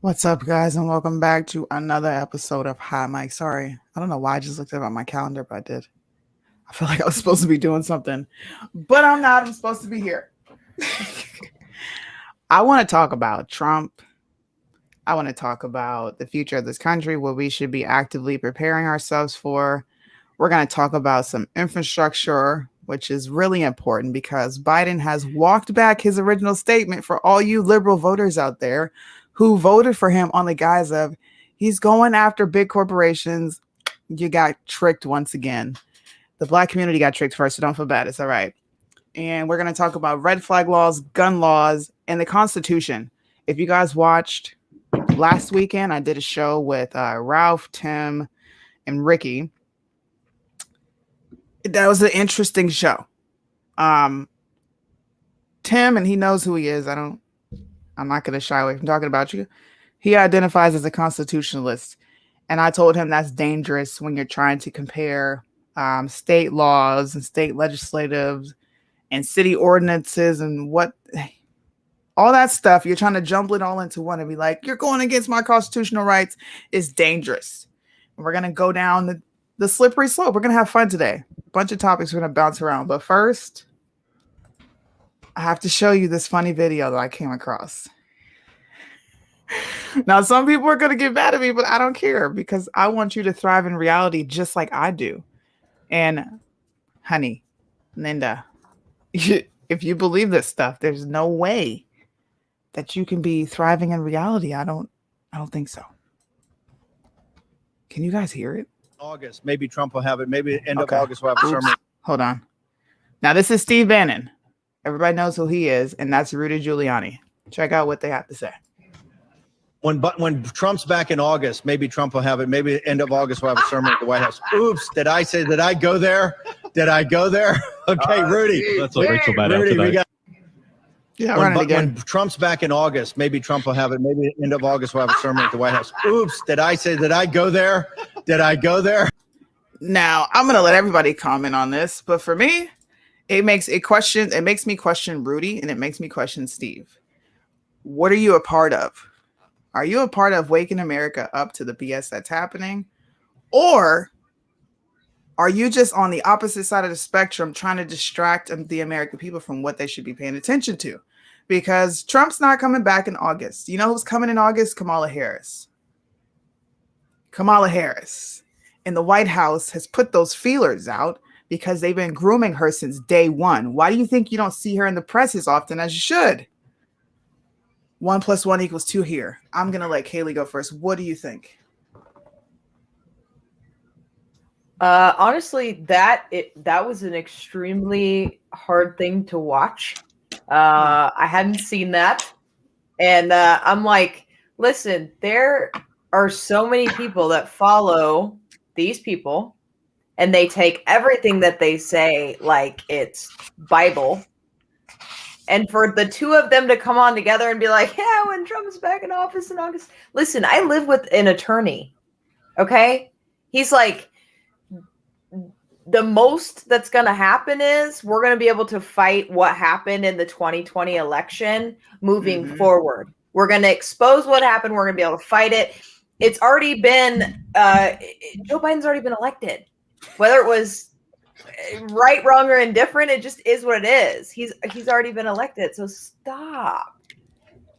What's up, guys, and welcome back to another episode of Hot Mike. Sorry, I don't know why I just looked at my calendar, but I did. I feel like I was supposed to be doing something, but I'm not. I'm supposed to be here. I want to talk about Trump. I want to talk about the future of this country, what we should be actively preparing ourselves for. We're going to talk about some infrastructure, which is really important because Biden has walked back his original statement for all you liberal voters out there who voted for him on the guise of he's going after big corporations. You got tricked once again. The black community got tricked first, so don't feel bad. It's all right. And we're going to talk about red flag laws, gun laws, and the Constitution. If you guys watched last weekend, I did a show with Ralph, Tim, and Ricky. That was an interesting show. Tim, and he knows who he is. I'm not going to shy away from talking about you. He identifies as a constitutionalist. And I told him that's dangerous when you're trying to compare state laws and state legislatives and city ordinances and all that stuff. You're trying to jumble it all into one and be like, you're going against my constitutional rights. Is dangerous. And we're going to go down the slippery slope. We're going to have fun today. A bunch of topics we're going to bounce around. But first, I have to show you this funny video that I came across. Now, some people are going to get mad at me, but I don't care because I want you to thrive in reality just like I do. And honey, Linda, if you believe this stuff, there's no way that you can be thriving in reality. I don't think so. Can you guys hear it? August, maybe Trump will have it. Maybe end of August we'll have a sermon. Hold on. Now, this is Steve Bannon. Everybody knows who he is, and that's Rudy Giuliani. Check out what they have to say. When Trump's back in August, maybe Trump will have it. Maybe end of August we'll have a sermon at the White House. Oops, did I go there? Okay, Rudy. That's what Rachel bad out today. Run it again. When Trump's back in August, maybe Trump will have it. Maybe end of August we'll have a sermon at the White House. Oops, did I go there? Now, I'm going to let everybody comment on this, but for me, it makes me question Rudy, and it makes me question Steve. What are you a part of? Are you a part of waking America up to the BS that's happening? Or are you just on the opposite side of the spectrum trying to distract the American people from what they should be paying attention to? Because Trump's not coming back in August. You know who's coming in August? Kamala Harris. Kamala Harris. And the White House has put those feelers out because they've been grooming her since day one. Why do you think you don't see her in the press as often as you should? 1 + 1 = 2 here. I'm going to let Kaylee go first. What do you think? Honestly, that was an extremely hard thing to watch. I hadn't seen that. And I'm like, listen, there are so many people that follow these people, and they take everything that they say like it's Bible. And for the two of them to come on together and be like, yeah, when Trump's back in office in August. Listen, I live with an attorney. Okay? He's like, the most that's going to happen is we're going to be able to fight what happened in the 2020 election moving forward. We're going to expose what happened. We're going to be able to fight it. It's already been, Joe Biden's already been elected. Whether it was right, wrong, or indifferent, it just is what it is. He's already been elected. So stop.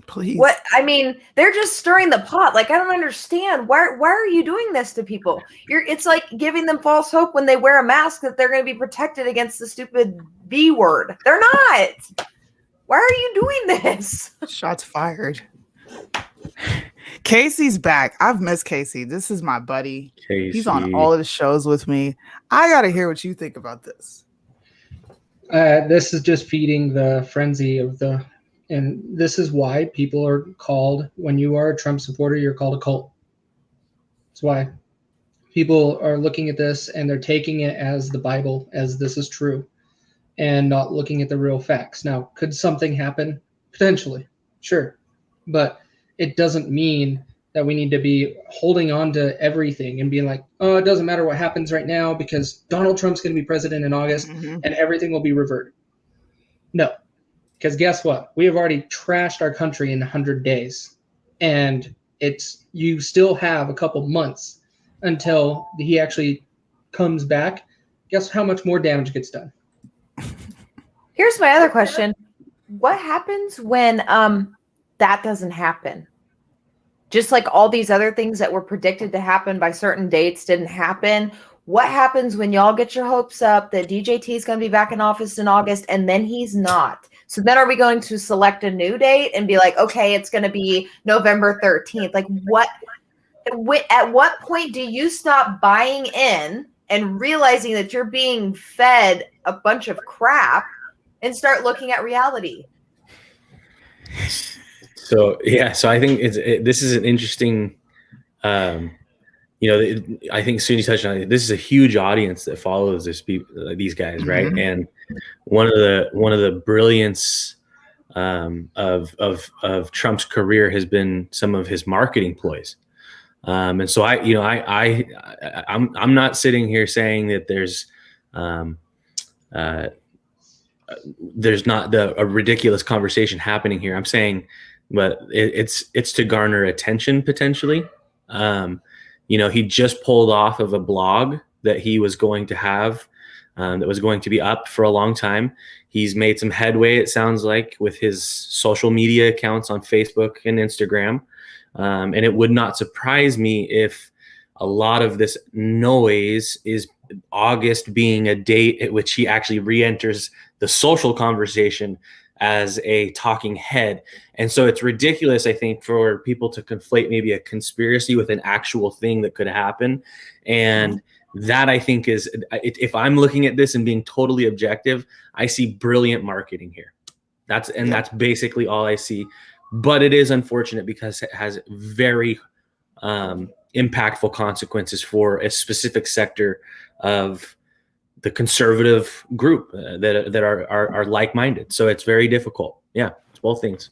Please. What I mean, they're just stirring the pot. Like, I don't understand. Why are you doing this to people? It's like giving them false hope when they wear a mask that they're going to be protected against the stupid B word. They're not. Why are you doing this? Shots fired. Casey's back. I've missed Casey. This is my buddy. Casey. He's on all of the shows with me. I got to hear what you think about this. This is just feeding the frenzy of and this is why people are called, when you are a Trump supporter, you're called a cult. That's why people are looking at this and they're taking it as the Bible, as this is true, and not looking at the real facts. Now, could something happen? Potentially, sure. But it doesn't mean that we need to be holding on to everything and being like, oh, it doesn't matter what happens right now because Donald Trump's going to be president in August and everything will be reverted. No, because guess what? We have already trashed our country in 100 days. And you still have a couple months until he actually comes back. Guess how much more damage gets done? Here's my other question. What happens when that doesn't happen? Just like all these other things that were predicted to happen by certain dates didn't happen. What happens when y'all get your hopes up that DJT is going to be back in office in August and then he's not? So then are we going to select a new date and be like, okay, it's going to be November 13th? Like at what point do you stop buying in and realizing that you're being fed a bunch of crap and start looking at reality? So I think this is an interesting, I think Suni touched on it. This is a huge audience that follows these guys, right? Mhm. And one of the brilliance of Trump's career has been some of his marketing ploys. And so I'm not sitting here saying that there's not a ridiculous conversation happening here. I'm saying, but it's to garner attention potentially. He just pulled off of a blog that he was going to have, that was going to be up for a long time. He's made some headway, it sounds like, with his social media accounts on Facebook and Instagram. And it would not surprise me if a lot of this noise is August being a date at which he actually re-enters the social conversation as a talking head. And so it's ridiculous, I think, for people to conflate maybe a conspiracy with an actual thing that could happen. And that, I think, is, if I'm looking at this and being totally objective, I see brilliant marketing here. That's basically all I see. But it is unfortunate because it has very impactful consequences for a specific sector of the conservative group that are like-minded. So it's very difficult. Yeah, it's both things.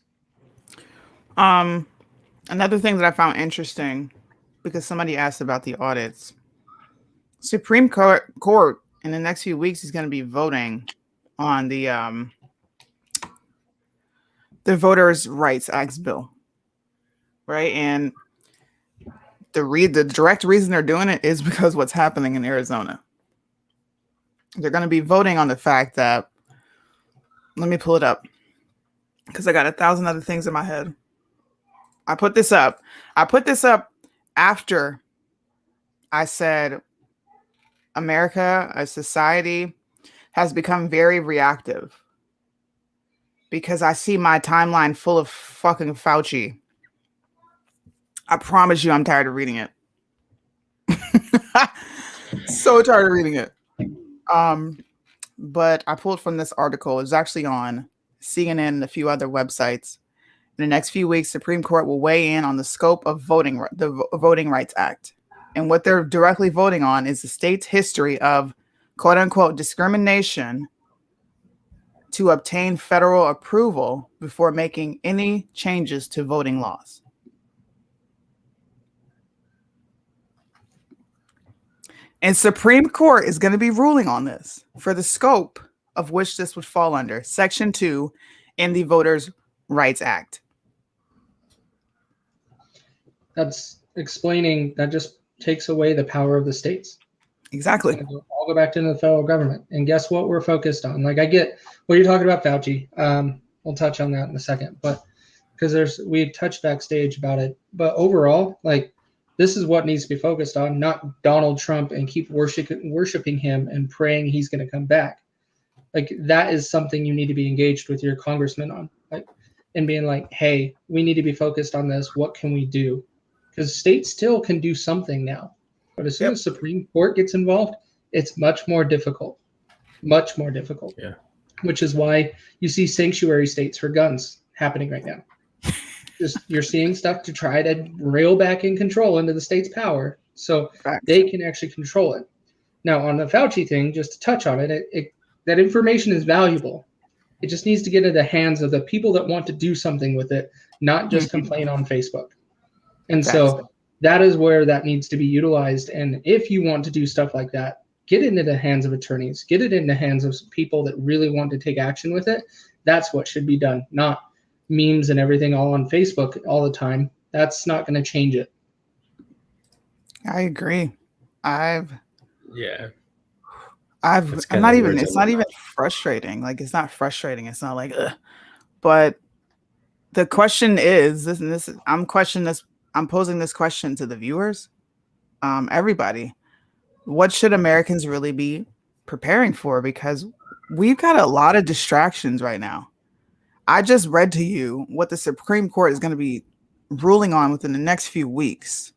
Another thing that I found interesting, because somebody asked about the audits, Supreme Court in the next few weeks is going to be voting on the Voters' Rights Act bill, right? And the direct reason they're doing it is because what's happening in Arizona. They're going to be voting on the fact that, let me pull it up because I got 1,000 other things in my head. I put this up after I said America, as society, has become very reactive because I see my timeline full of fucking Fauci. I promise you I'm tired of reading it. So tired of reading it. But I pulled from this article. It's actually on CNN and a few other websites. In the next few weeks, Supreme Court will weigh in on the scope of the Voting Rights Act. And what they're directly voting on is the state's history of quote unquote discrimination to obtain federal approval before making any changes to voting laws. And Supreme Court is going to be ruling on this for the scope of which this would fall under, Section 2 in the Voters' Rights Act. That's explaining, that just takes away the power of the states. Exactly. I'll go back to the federal government. And guess what we're focused on? Like, I get what you're talking about, Fauci. We'll touch on that in a second. But because we touched backstage about it. But overall, like, this is what needs to be focused on, not Donald Trump and keep worshiping him and praying he's going to come back. Like, that is something you need to be engaged with your congressman on, like, and being like, hey, we need to be focused on this. What can we do? Because states still can do something now. But as soon as Supreme Court gets involved, it's much more difficult. Much more difficult. Yeah. Which is why you see sanctuary states for guns happening right now. Just, you're seeing stuff to try to rail back in control into the state's power so they can actually control it. Now, on the Fauci thing, just to touch on it, that information is valuable. It just needs to get into the hands of the people that want to do something with it, not just complain on Facebook. And so that is where that needs to be utilized. And if you want to do stuff like that, get it into the hands of attorneys, get it in the hands of people that really want to take action with it. That's what should be done, not memes and everything all on Facebook all the time. That's not going to change it. I agree. I've Yeah. I've That's I'm kind not of even words it's I not love. even frustrating. Like it's not frustrating. It's not like ugh. But the question is this and this is I'm questioning this I'm posing this question to the viewers. Everybody. What should Americans really be preparing for? Because we've got a lot of distractions right now. I just read to you what the Supreme Court is going to be ruling on within the next few weeks.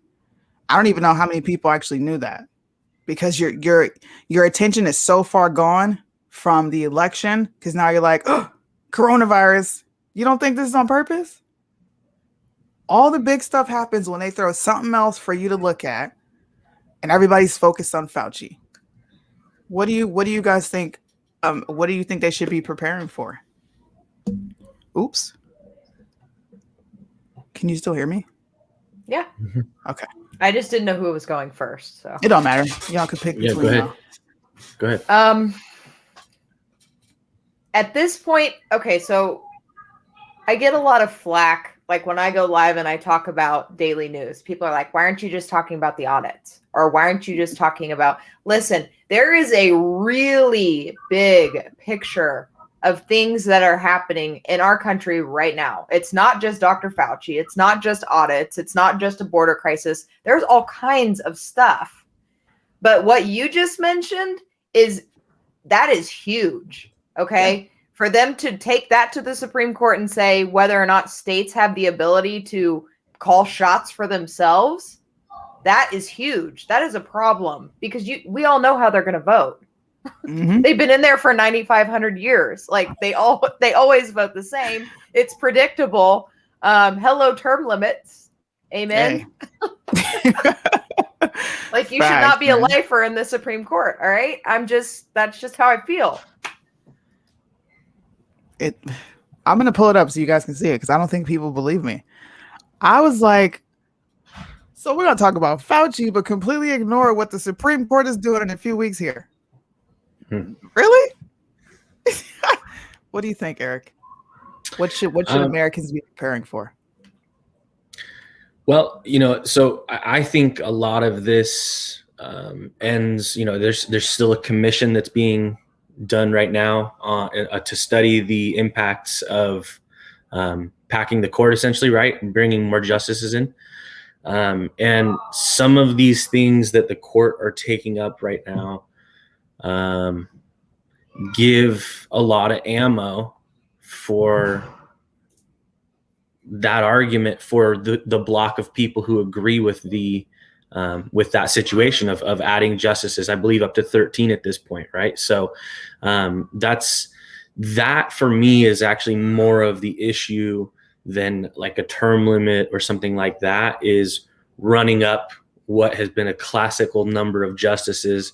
I don't even know how many people actually knew that because your attention is so far gone from the election because now you're like, oh, coronavirus. You don't think this is on purpose? All the big stuff happens when they throw something else for you to look at, and everybody's focused on Fauci. What do you guys think? What do you think they should be preparing for? Oops. Can you still hear me? Yeah. Okay. I just didn't know who was going first. So It don't matter. Y'all could pick Yeah, between go ahead. y'all. Go ahead. At this point, okay, so I get a lot of flack. Like when I go live and I talk about daily news, people are like, why aren't you just talking about the audits? Or why aren't you just talking about, listen, there is a really big picture of things that are happening in our country right now. It's not just Dr. Fauci. It's not just audits. It's not just a border crisis. There's all kinds of stuff. But what you just mentioned that is huge. Okay. For them to take that to the Supreme Court and say whether or not states have the ability to call shots for themselves, that is huge. That is a problem because we all know how they're going to vote. Mm-hmm. They've been in there for 9,500 years. Like they always vote the same. It's predictable. Hello, term limits. Amen. Hey. Like you should Facts, not be a man. lifer in the Supreme Court. All right. That's just how I feel. I'm gonna pull it up so you guys can see it because I don't think people believe me. I was like, so we're gonna talk about Fauci, but completely ignore what the Supreme Court is doing in a few weeks here. Really? What do you think, Eric? What should Americans be preparing for? Well, so I think a lot of this ends. There's still a commission that's being done right now to study the impacts of packing the court, essentially, right, and bringing more justices in. And some of these things that the court are taking up right now give a lot of ammo for that argument for the block of people who agree with with that situation of adding justices. I believe up to 13 at this point, right? So that for me is actually more of the issue than like a term limit or something like that, is running up what has been a classical number of justices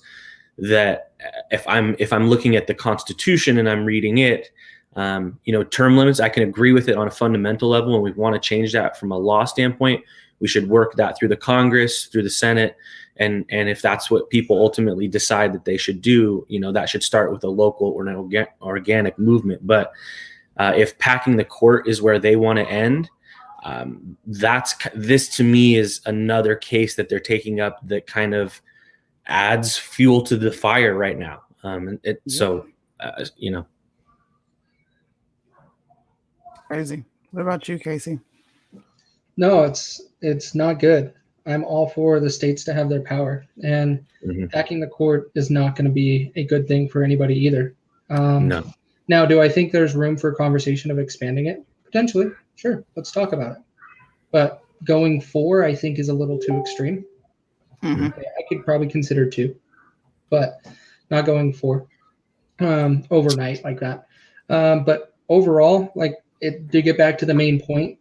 that if I'm looking at the Constitution and I'm reading it, term limits, I can agree with it on a fundamental level, and we want to change that from a law standpoint. We should work that through the Congress, through the Senate, and if that's what people ultimately decide that they should do, that should start with a local or an organic movement. But if packing the court is where they want to end, this to me is another case that they're taking up that kind of adds fuel to the fire right now. Crazy. What about you, Casey? No, it's not good. I'm all for the states to have their power, and packing the court is not going to be a good thing for anybody either. No. Now, do I think there's room for conversation of expanding it? Potentially, sure. Let's talk about it. But going 4, I think, is a little too extreme. Mm-hmm. I could probably consider 2, but not going 4 overnight like that. But overall, to get back to the main point,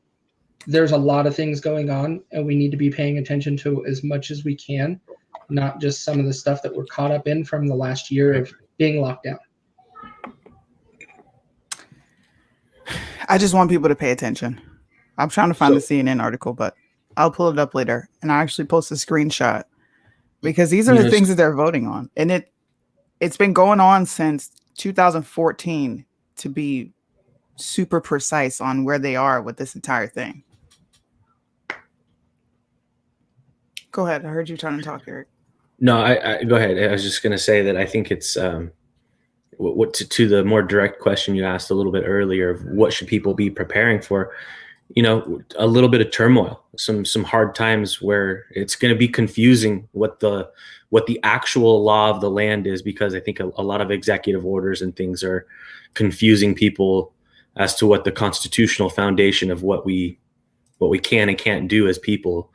there's a lot of things going on, and we need to be paying attention to as much as we can, not just some of the stuff that we're caught up in from the last year of being locked down. I just want people to pay attention. I'm trying to find the CNN article, but I'll pull it up later. And I actually post a screenshot because these are the things that they're voting on. And it's been going on since 2014 to be super precise on where they are with this entire thing. Go ahead. I heard you trying to talk, Eric. No, I go ahead. I was just going to say that I think it's what to the more direct question you asked a little bit earlier of what should people be preparing for. You know, a little bit of turmoil, some hard times where it's going to be confusing what the actual law of the land is, because I think a lot of executive orders and things are confusing people as to what the constitutional foundation of what we can and can't do as people.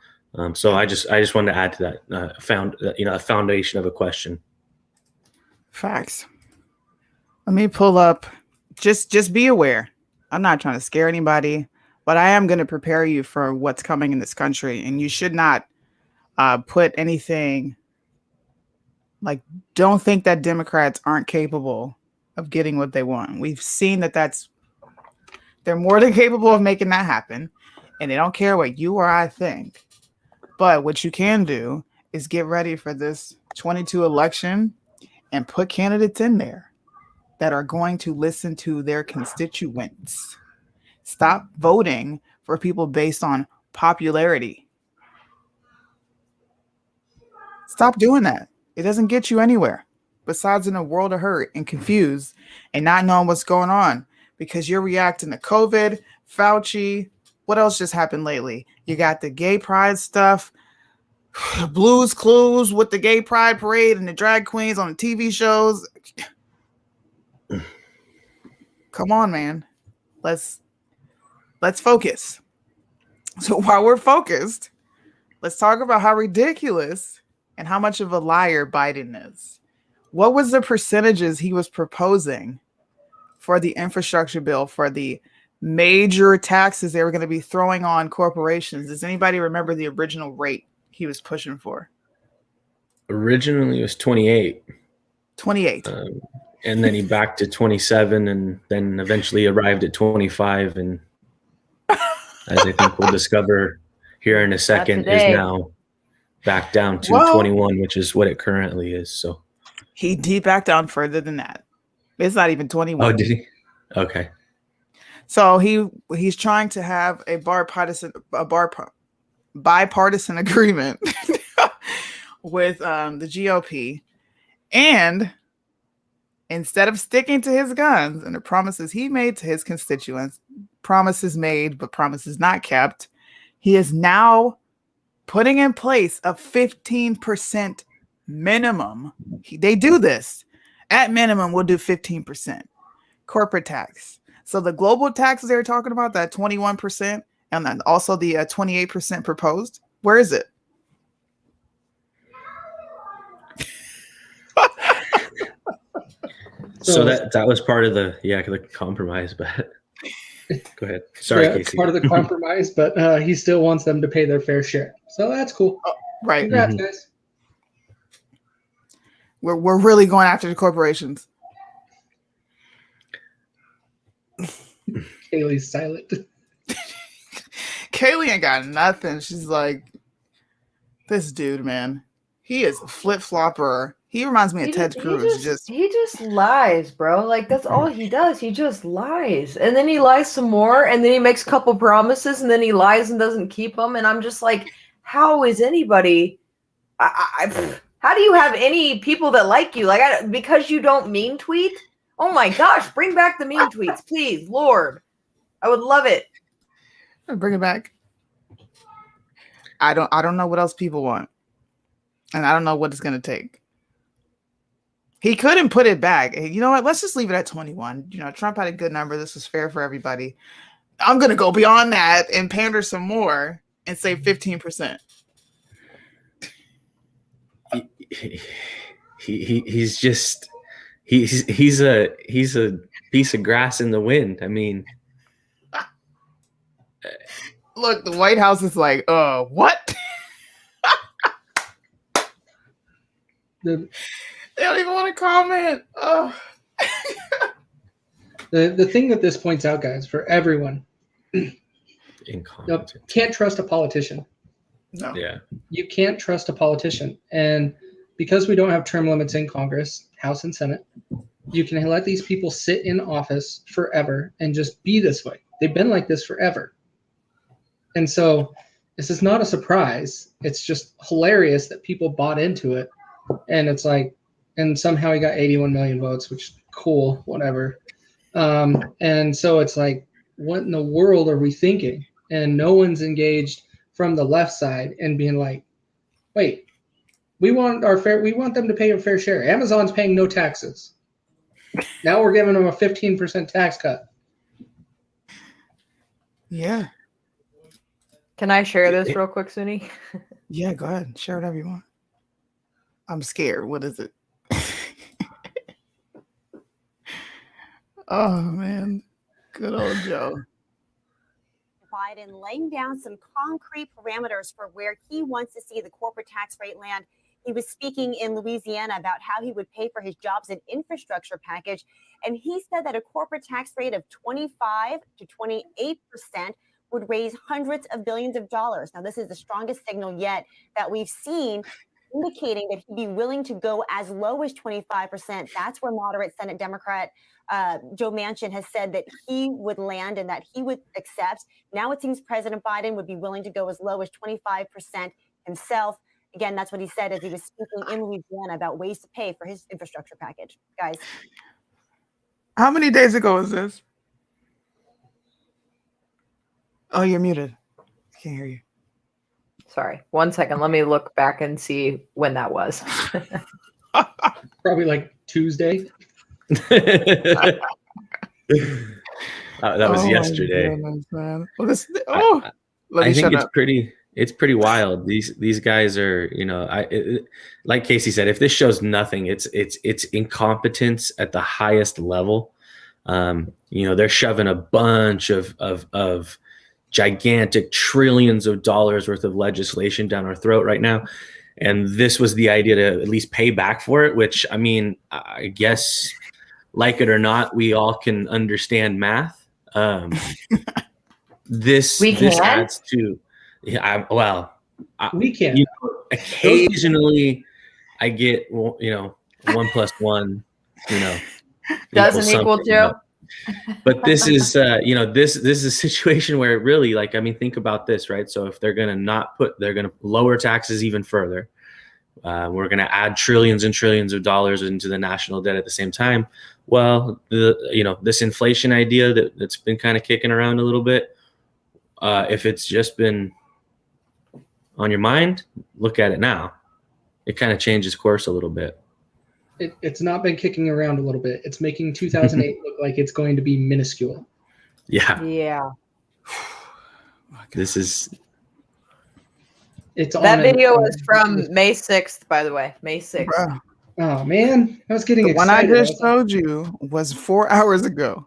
So I just wanted to add to that a foundation of a question. Facts. Let me pull up. Just be aware. I'm not trying to scare anybody, but I am going to prepare you for what's coming in this country, and you should not put anything like. Don't think that Democrats aren't capable of getting what they want. We've seen that they're more than capable of making that happen, and they don't care what you or I think. But what you can do is get ready for this 22 election and put candidates in there that are going to listen to their constituents. Stop voting for people based on popularity. Stop doing that. It doesn't get you anywhere besides in a world of hurt and confused and not knowing what's going on, because you're reacting to COVID, Fauci. What else just happened lately? You got the gay pride stuff, Blues Clues with the gay pride parade and the drag queens on the TV shows. Come on, man. Let's focus. So while we're focused, let's talk about how ridiculous and how much of a liar Biden is. What was the percentages he was proposing for the infrastructure bill, for the major taxes they were going to be throwing on corporations? Does anybody remember the original rate he was pushing for? Originally, it was 28. 28. And then he backed to 27, and then eventually arrived at 25. And as I think we'll discover here in a second, is now back down to 21, which is what it currently is. So he backed down further than that. It's not even 21. Oh, did he? Okay. So he's trying to have a bipartisan agreement with the GOP, and instead of sticking to his guns and the promises he made to his constituents, promises made but promises not kept, he is now putting in place a 15% minimum. They do this. At minimum, we'll do 15% corporate tax. So the global taxes they were talking about, that 21%, and then also the 28% proposed, where is it? So that was part of the compromise, but go ahead. Sorry, yeah, Casey. It's part of the compromise, but he still wants them to pay their fair share. So that's cool. Oh, right. Congrats, guys. We're really going after the corporations. Kaylee's silent. Kaylee ain't got nothing. She's like, this dude, man. He is a flip-flopper. He reminds me of Ted Cruz. He just lies, bro. Like, that's all he does. He just lies. And then he lies some more, and then he makes a couple promises, and then he lies and doesn't keep them. And I'm just like, how is anybody... how do you have any people that like you? Like, because you don't mean tweet? Oh my gosh, bring back the mean tweets, please, Lord. I would love it. Bring it back. I don't know what else people want. And I don't know what it's going to take. He couldn't put it back. You know what? Let's just leave it at 21. You know, Trump had a good number. This was fair for everybody. I'm going to go beyond that and pander some more and say 15%. He's a piece of grass in the wind. I mean, look, the White House is like, what? They don't even want to comment. Oh. The thing that this points out, guys, for everyone, can't trust a politician. No. Yeah. You can't trust a politician. And because we don't have term limits in Congress, House and Senate, you can let these people sit in office forever and just be this way. They've been like this forever. And so This is not a surprise. It's just hilarious that people bought into it. And it's like, and somehow he got 81 million votes, which is cool, whatever. And so it's like, what in the world are we thinking? And no one's engaged from the left side and being like, wait, we want them to pay a fair share. Amazon's paying no taxes. Now we're giving them a 15% tax cut. Yeah. Can I share this real quick, Suni? Yeah, go ahead. Share whatever you want. I'm scared. What is it? Oh, man. Good old Joe. Biden laying down some concrete parameters for where he wants to see the corporate tax rate land. He was speaking in Louisiana about how he would pay for his jobs and infrastructure package. And he said that a corporate tax rate of 25 to 28% would raise hundreds of billions of dollars. Now, this is the strongest signal yet that we've seen, indicating that he'd be willing to go as low as 25%. That's where moderate Senate Democrat Joe Manchin has said that he would land and that he would accept. Now it seems President Biden would be willing to go as low as 25% himself. Again, that's what he said as he was speaking in Louisiana about ways to pay for his infrastructure package. Guys. How many days ago was this? Oh, you're muted. I can't hear you. Sorry. 1 second. Let me look back and see when that was. Probably like Tuesday. That was Oh, my goodness, man. Well, let I me think shut it's up. pretty wild. These guys are, like Casey said, if this shows nothing, it's incompetence at the highest level. They're shoving a bunch of gigantic trillions of dollars worth of legislation down our throat right now. And this was the idea to at least pay back for it, which, I mean, I guess, like it or not, we all can understand math. This adds to, We can. Occasionally I get, 1 plus 1, Doesn't equal something, Joe. But this is, this is a situation where it really, think about this, right? So if they're going to lower taxes even further. We're going to add trillions and trillions of dollars into the national debt at the same time. Well, this inflation idea that's been kind of kicking around a little bit, if it's just been on your mind, look at it now. It kind of changes course a little bit. It's not been kicking around a little bit. It's making 2008 look like it's going to be minuscule. Yeah. Yeah. This is. It's That video is from May 6th, by the way. May 6th. Bruh, Oh man, I was getting the one I excited. just showed you was 4 hours ago.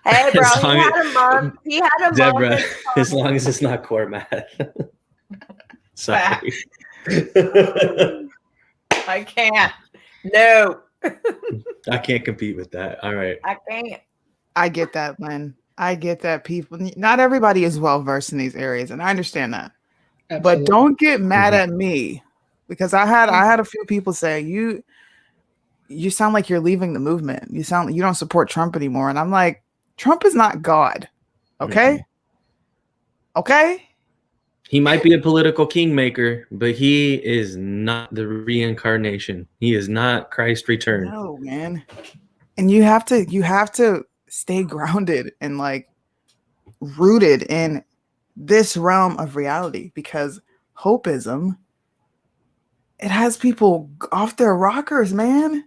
Hey, bro, As he long had a month. He had a Deborah, month. as long as it's not core math. Sorry. I can't. No, I can't compete with that. All right. I can't. I get that, Lynn. I get that people, not everybody is well versed in these areas, and I understand that. Absolutely. But don't get mad at me because I had a few people say you sound like you're leaving the movement. You sound like you don't support Trump anymore, and I'm like, Trump is not God. Okay, okay. He might be a political kingmaker, but he is not the reincarnation. He is not Christ returned. No, man. And you have to stay grounded and rooted in this realm of reality, because hopeism, it has people off their rockers, man.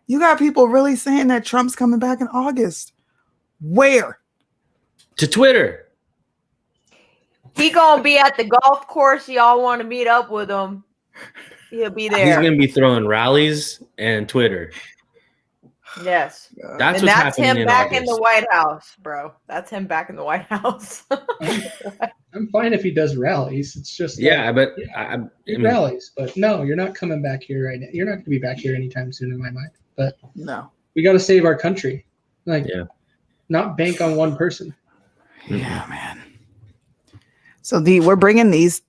You got people really saying that Trump's coming back in August. Where? To Twitter. He gonna be at the golf course. Y'all want to meet up with him? He'll be He's there. going to be throwing rallies and Twitter. Yes, That's and what's that's happening him back in August. the White House, bro. That's him back in the White House. I'm fine if he does rallies. It's just Yeah, but I he mean, rallies. But no, you're not coming back here right now. You're not going to be back here anytime soon, in my mind. But No. we got to save our country. Yeah. Not bank on one person. Yeah, man. So we're bringing these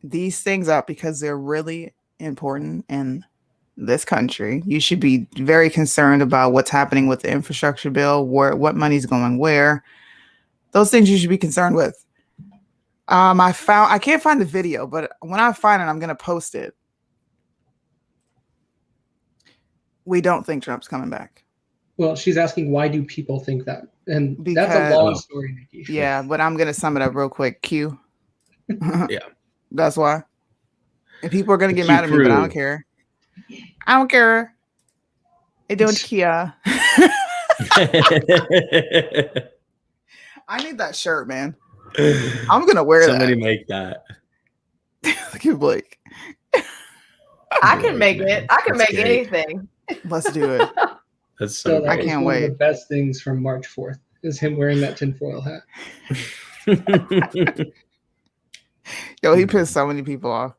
things up because they're really important in this country. You should be very concerned about what's happening with the infrastructure bill, what money's going where. Those things you should be concerned with. I can't find the video, but when I find it, I'm gonna post it. We don't think Trump's coming back. Well, she's asking why do people think that, and that's Because- a long story, Nikki. Yeah, but I'm gonna sum it up real quick. Q. Yeah. That's why. And people are gonna get Q mad at me, but I don't crew. care. I don't care. I don't care. I need that shirt, man. I'm gonna wear Somebody that. make that. Look at Blake. I can make Man, it. I can that's make great. anything. Let's do it. That's So so that I was can't one of wait. the best things from March 4th is him wearing that tinfoil hat. great. Yo, he pissed so many people off.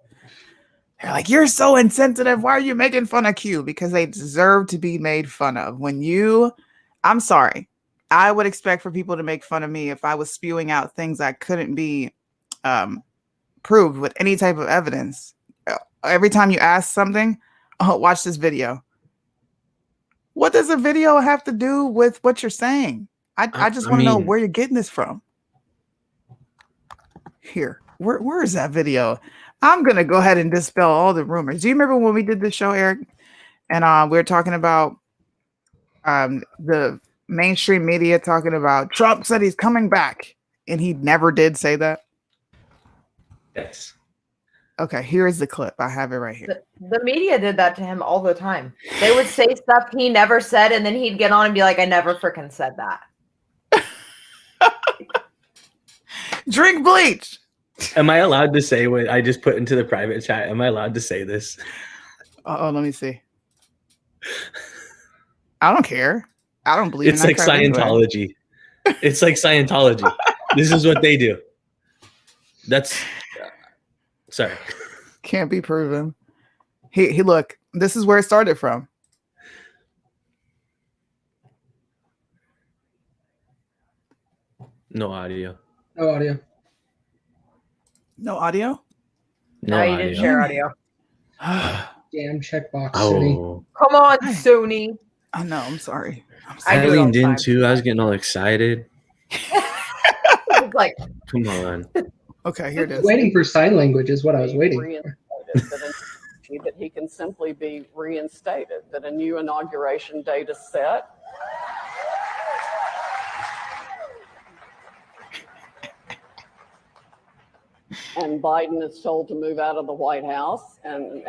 They're like, you're so insensitive. Why are you making fun of Q? Because they deserve to be made fun of. I'm sorry. I would expect for people to make fun of me if I was spewing out things that couldn't be proved with any type of evidence. Every time you ask something, oh, watch this video. What does a video have to do with what you're saying? I just I want to know mean- where you're getting this from. Here, where is that video? I'm gonna go ahead and dispel all the rumors. Do you remember when we did the show, Eric? And we were talking about the mainstream media talking about Trump said he's coming back, and he never did say that. Yes. Okay, here is the clip. I have it right here. The media did that to him all the time. They would say stuff he never said, and then he'd get on and be like, I never freaking said that. Drink bleach. Am I allowed to say what I just put into the private chat? Am I allowed to say this? Oh, let me see. I don't care. I don't believe It's in like that crap anyway. Scientology. It's like Scientology. This is what they do. That's sorry. Can't be proven. He look. This is where it started from. No audio. No audio. No audio. No you audio. didn't share audio. Damn checkbox, Sony. Oh, Come on, Sony. I know. I'm sorry. I'm I sorry. I do it all leaned the time. in too. I was getting all excited. It's like, Come on. Okay, here it is. Waiting for sign language is what I was waiting for. Reinstated, that he can simply be reinstated, that a new inauguration date is set. And Biden is told to move out of the White House, and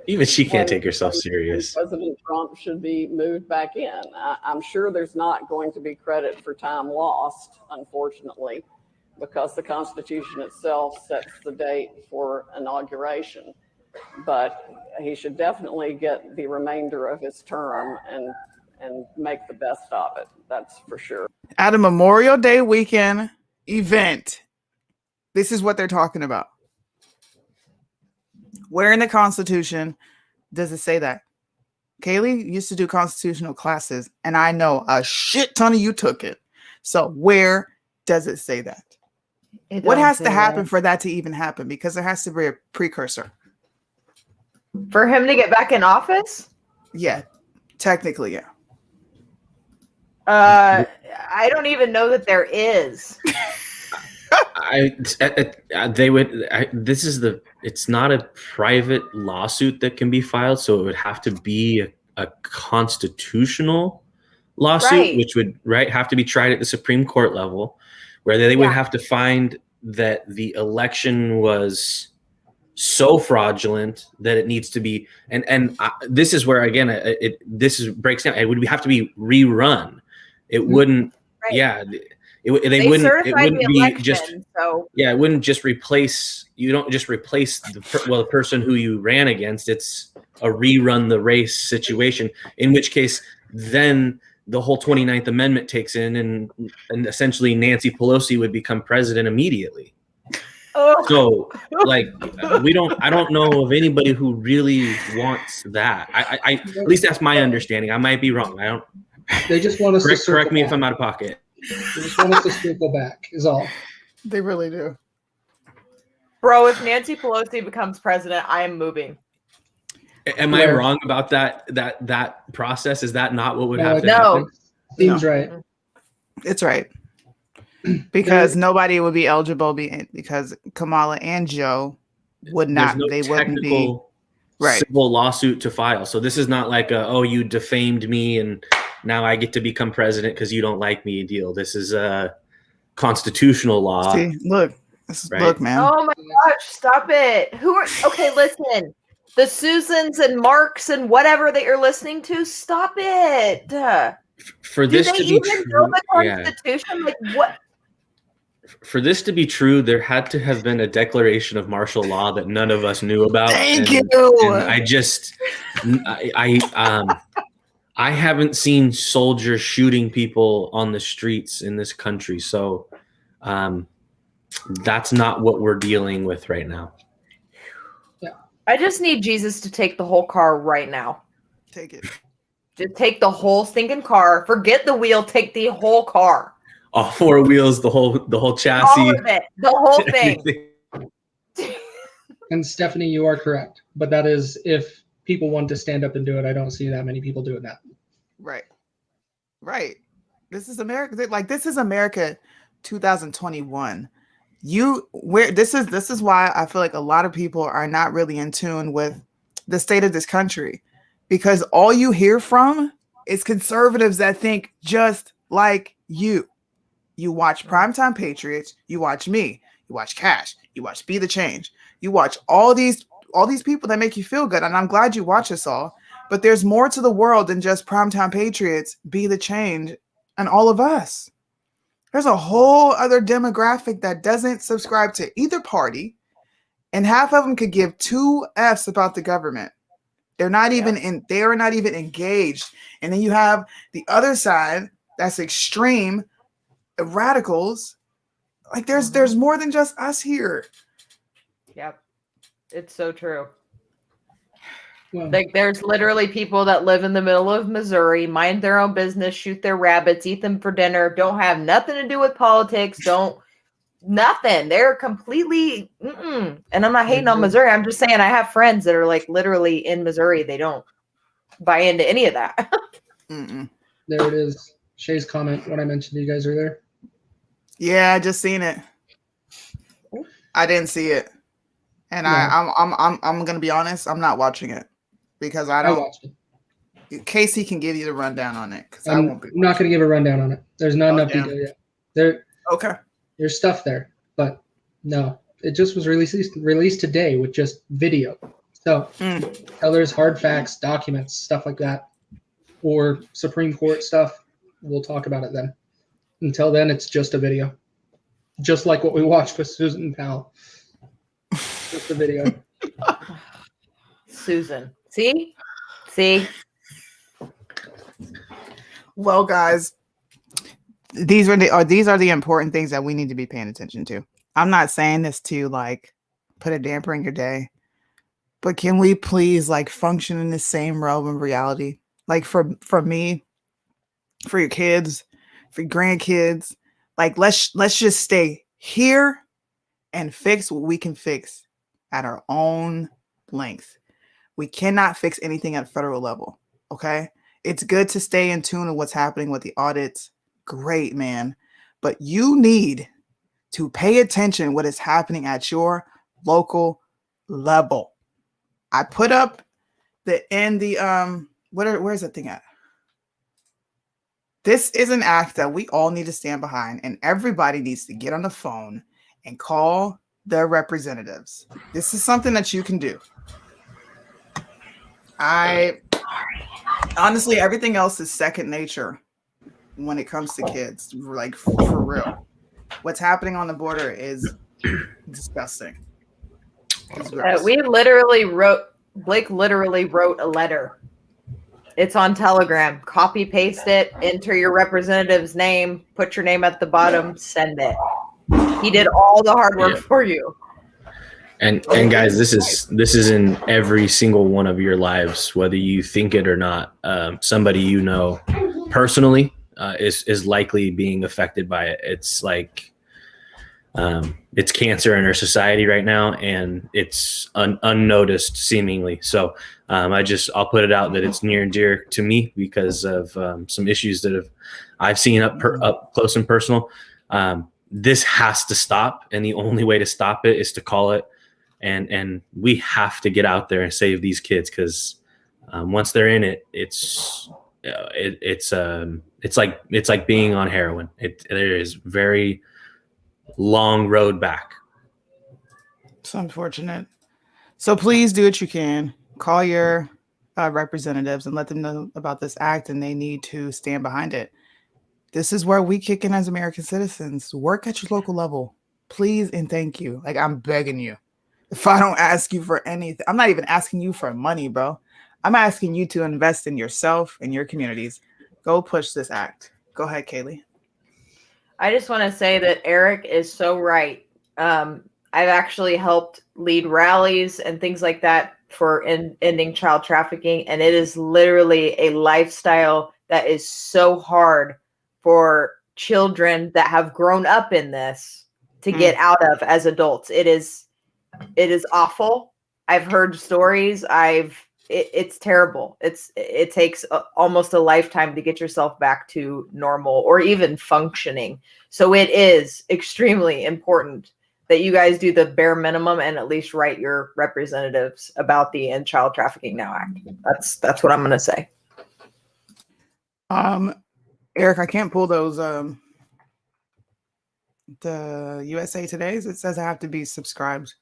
Even she can't take herself serious. President Trump should be moved back in. I'm sure there's not going to be credit for time lost, unfortunately, because the Constitution itself sets the date for inauguration. But he should definitely get the remainder of his term and make the best of it. That's for sure. At a Memorial Day weekend event, this is what they're talking about. Where in the Constitution does it say that? Kaylee used to do constitutional classes, and I know a shit ton of you took it. So where does it say that? it What don't has say to happen that. for that to even happen? Because there has to be a precursor. For him to get back in office? Yeah, technically, yeah. I don't even know that there is. It's not a private lawsuit that can be filed, so it would have to be a constitutional lawsuit, Right. which would have to be tried at the Supreme Court level, where they would Yeah. have to find that the election was so fraudulent that it needs to be, and this is where again breaks down. It would have to be rerun. It wouldn't, Right. yeah. They They wouldn't. It certified wouldn't the be election, just. so Yeah, it wouldn't just replace. You don't just replace the person who you ran against. It's a rerun the race situation. In which case, then the whole 29th Amendment takes in, and essentially Nancy Pelosi would become president immediately. oh, So, like, I don't know of anybody who really wants that. I at least that's my understanding. I might be wrong. I don't. They just want us to Correct circle me if back. I'm out of pocket. They just want us to circle back is all. They really do. bro, if Nancy Pelosi becomes president, I am moving. Am I Where? wrong about that process? Is that not what would No, have to No. happen? Seems right. It's right. because nobody would be eligible because Kamala and Joe would not. There's no They wouldn't be technical right. civil lawsuit to file. So this is not like oh, you defamed me and now I get to become president because you don't like me deal. This is a constitutional law. See, look, Right. look, man. Oh my gosh, stop it. Who are okay, listen. The Susans and Marks and whatever that you're listening to, stop it. For Do this they to be even know true, the yeah. Constitution? Like what? For this to be true, there had to have been a declaration of martial law that none of us knew about. Thank and, you. And I haven't seen soldiers shooting people on the streets in this country. So that's not what we're dealing with right now. I just need Jesus to take the whole car right now. Take it. Just take the whole stinking car. Forget the wheel. Take the whole car. All four wheels, the whole chassis. All of it. The whole thing. And Stephanie, you are correct. But that is if people want to stand up and do it. I don't see that many people doing that. Right. Right. This is America. Like this is America 2021. This is why I feel like a lot of people are not really in tune with the state of this country, because all you hear from is conservatives that think just like you. You watch Primetime Patriots, you watch me, you watch Cash, you watch Be the Change, you watch all these people that make you feel good, and I'm glad you watch us all. But there's more to the world than just Primetime Patriots, Be the Change, and all of us. There's a whole other demographic that doesn't subscribe to either party, and half of them could give two F's about the government. They're not even they are not even engaged. And then you have the other side that's extreme radicals. Like there's more than just us here. Yep. It's so true. Well, Like there's literally people that live in the middle of Missouri, mind their own business, shoot their rabbits, eat them for dinner, don't have nothing to do with politics, nothing. They're completely, and I'm not hating on Missouri. I'm just saying I have friends that are like literally in Missouri. They don't buy into any of that. there it is. Shay's comment, what I mentioned to you guys earlier. Yeah, I just seen it. I didn't see it. And No. I'm gonna be honest, I'm not watching it because I I don't. watched it. Casey can give you the rundown on it because I I'm won't be. not going to give a rundown on it. There's not enough damn. detail yet. Okay. There's stuff there, but no, it just was released today with just video. So there's hard facts, documents, stuff like that, or Supreme Court stuff. We'll talk about it then. Until then, it's just a video, just like what we watched with Susan Powell. Just a video. Susan. See? Well, guys, these are the important things that we need to be paying attention to. I'm not saying this to like put a damper in your day, but can we please like function in the same realm of reality? Like for me, for your kids, for your grandkids, like let's just stay here and fix what we can fix at our own length. We cannot fix anything at federal level. Okay. It's good to stay in tune with what's happening with the audits. Great, man. But you need to pay attention what is happening at your local level. I put up where's that thing at? This is an act that we all need to stand behind, and everybody needs to get on the phone and call their representatives. This is something that you can do. Honestly, everything else is second nature when it comes to kids, like for real. What's happening on the border is disgusting. It's gross. Blake literally wrote a letter. It's on Telegram. Copy, paste it, enter your representative's name, put your name at the bottom, send it. He did all the hard work for you. And guys, this is in every single one of your lives, whether you think it or not. Somebody you know personally is likely being affected by it. It's like it's cancer in our society right now, and it's unnoticed seemingly. So I'll put it out that it's near and dear to me because of some issues that I've seen up close and personal. This has to stop, and the only way to stop it is to call it. And we have to get out there and save these kids, because once they're in it, it's like being on heroin. There is very long road back. It's unfortunate. So please do what you can. Call your representatives and let them know about this act, and they need to stand behind it. This is where we kick in as American citizens. Work at your local level, please and thank you. Like, I'm begging you. If I don't ask you for anything, I'm not even asking you for money, bro. I'm asking you to invest in yourself and your communities. Go push this act. Go ahead, Kaylee. I just want to say that Eric is so right. I've actually helped lead rallies and things like that for ending child trafficking. And it is literally a lifestyle that is so hard for children that have grown up in this to get out of as adults. It is awful. I've heard stories. It's terrible. It takes almost a lifetime to get yourself back to normal or even functioning. So it is extremely important that you guys do the bare minimum and at least write your representatives about the End Child Trafficking Now Act. That's what I'm going to say. Eric, I can't pull those the USA Today's. It says I have to be subscribed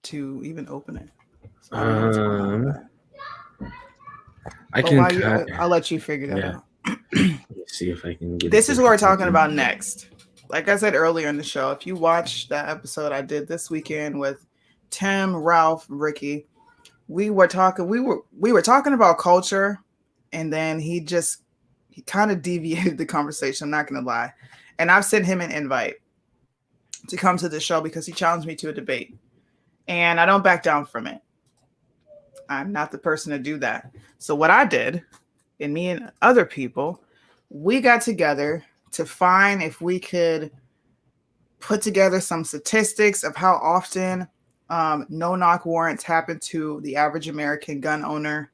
to even open it. So I can. I'll let you figure that out. Let's see if I can get. This is what we're talking about next. Like I said earlier in the show, if you watch that episode I did this weekend with Tim, Ralph, Ricky, we were talking about culture, and then he kind of deviated the conversation. I'm not going to lie. And I've sent him an invite to come to the show because he challenged me to a debate. And I don't back down from it. I'm not the person to do that. So what I did, and me and other people, we got together to find if we could put together some statistics of how often no-knock warrants happen to the average American gun owner.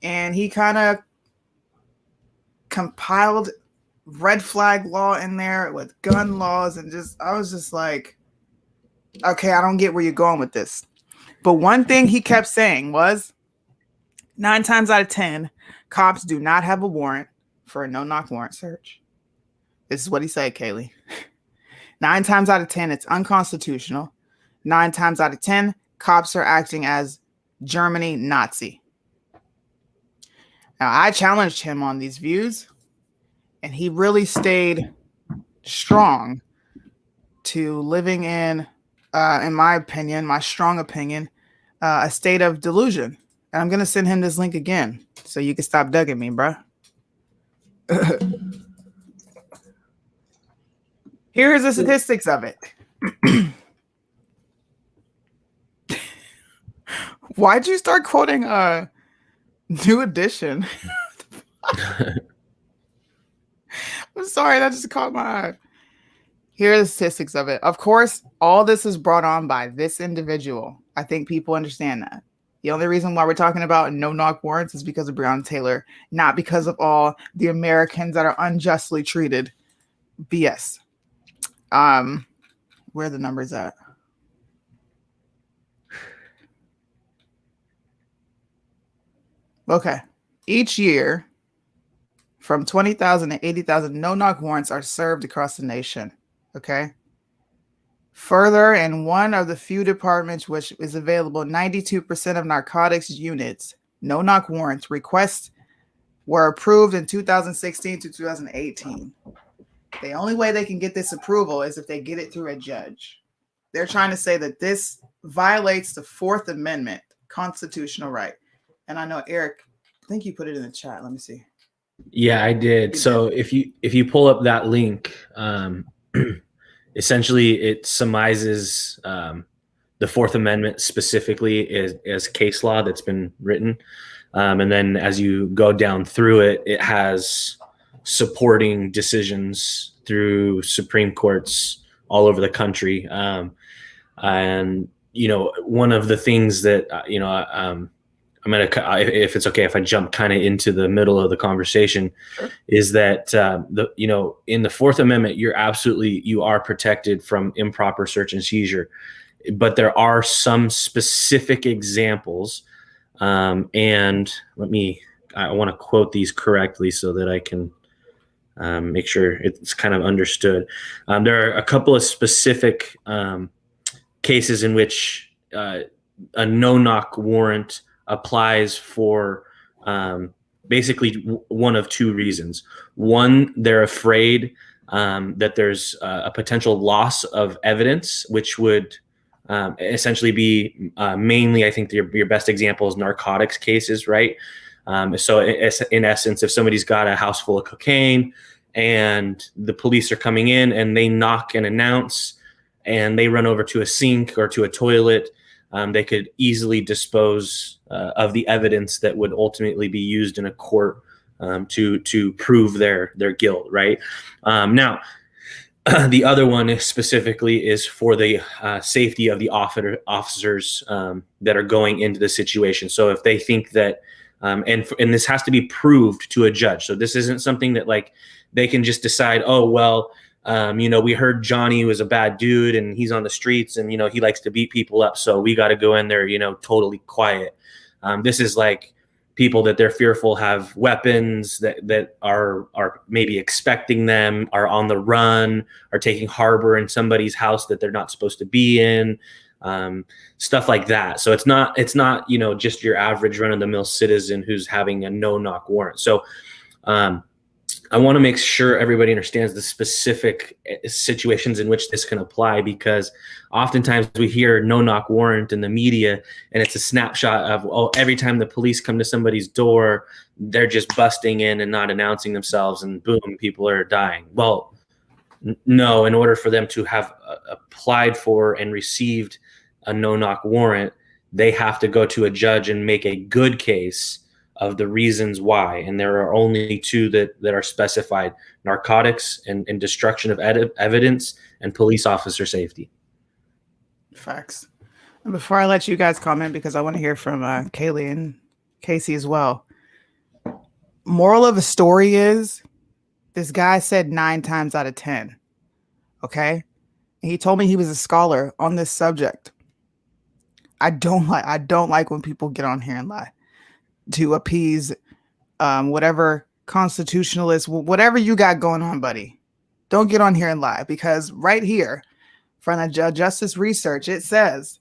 And he kind of compiled red flag law in there with gun laws, and I was just like, okay, I don't get where you're going with this. But one thing he kept saying was 9 times out of 10, cops do not have a warrant for a no-knock warrant search. This is what he said, Kaylee. 9 times out of 10, it's unconstitutional. 9 times out of 10, cops are acting as Germany Nazi. Now, I challenged him on these views, and he really stayed strong to living in my opinion, my strong opinion, a state of delusion. And I'm going to send him this link again so you can stop dugging me, bro. Here's the statistics of it. Why'd you start quoting New Edition? I'm sorry, that just caught my eye. Here are the statistics of it. Of course, all this is brought on by this individual. I think people understand that. The only reason why we're talking about no-knock warrants is because of Breonna Taylor, not because of all the Americans that are unjustly treated. BS. Where are the numbers at? Okay. Each year, from 20,000 to 80,000 no-knock warrants are served across the nation. Okay. Further, in one of the few departments which is available, 92% of narcotics units, no-knock warrants requests were approved in 2016 to 2018. The only way they can get this approval is if they get it through a judge. They're trying to say that this violates the Fourth Amendment constitutional right. And I know, Eric, I think you put it in the chat. Let me see. Yeah, I did. So if you pull up that link, essentially it summarizes the Fourth Amendment specifically as case law that's been written. And then as you go down through it, it has supporting decisions through Supreme Courts all over the country. And, one of the things that, I'm if it's okay if I jump kind of into the middle of the conversation, is that in the Fourth Amendment, you are protected from improper search and seizure, but there are some specific examples, and I want to quote these correctly so that I can make sure it's kind of understood. There are a couple of specific cases in which a no-knock warrant applies for basically one of two reasons. One, they're afraid that there's a potential loss of evidence, which would essentially be mainly, I think your best example is narcotics cases, right? So in essence, if somebody's got a house full of cocaine and the police are coming in and they knock and announce and they run over to a sink or to a toilet, they could easily dispose of the evidence that would ultimately be used in a court to prove their guilt, right? Now, the other one specifically is for the safety of the officers that are going into the situation. So if they think that, and this has to be proved to a judge. So this isn't something that like they can just decide, oh, well, we heard Johnny was a bad dude and he's on the streets and, he likes to beat people up. So we got to go in there, totally quiet. This is like people that they're fearful have weapons that are maybe expecting them, are on the run, are taking harbor in somebody's house that they're not supposed to be in, stuff like that. So it's not, just your average run of the mill citizen who's having a no-knock warrant. So, I want to make sure everybody understands the specific situations in which this can apply, because oftentimes we hear no-knock warrant in the media and it's a snapshot of, every time the police come to somebody's door, they're just busting in and not announcing themselves and boom, people are dying. Well, no, in order for them to have applied for and received a no-knock warrant, they have to go to a judge and make a good case of the reasons why. And there are only two that are specified: narcotics and destruction of evidence, and police officer safety. Facts. And before I let you guys comment, because I want to hear from Kaylee and Casey as well. Moral of the story is this guy said 9 times out of 10. Okay. And he told me he was a scholar on this subject. I don't like when people get on here and lie to appease whatever constitutionalists, whatever you got going on, buddy. Don't get on here and lie, because right here from the Justice Research, it says,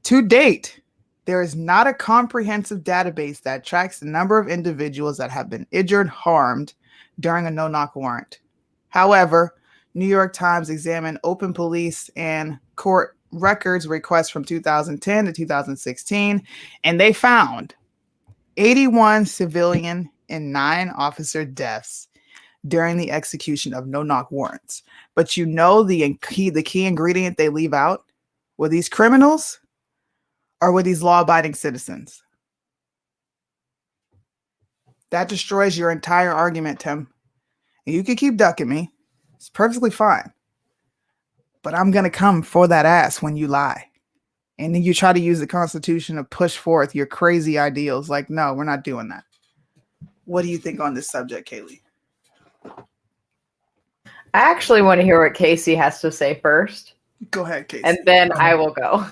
to date, there is not a comprehensive database that tracks the number of individuals that have been injured, harmed during a no-knock warrant. However, New York Times examined open police and court records requests from 2010 to 2016, and they found 81 civilian and 9 officer deaths during the execution of no-knock warrants. But the key ingredient they leave out? Were these criminals or were these law-abiding citizens? That destroys your entire argument, Tim. And you can keep ducking me. It's perfectly fine. But I'm going to come for that ass when you lie. And then you try to use the Constitution to push forth your crazy ideals. Like, no, we're not doing that. What do you think on this subject, Kaylee? I actually want to hear what Casey has to say first. Go ahead, Casey. And then I will go.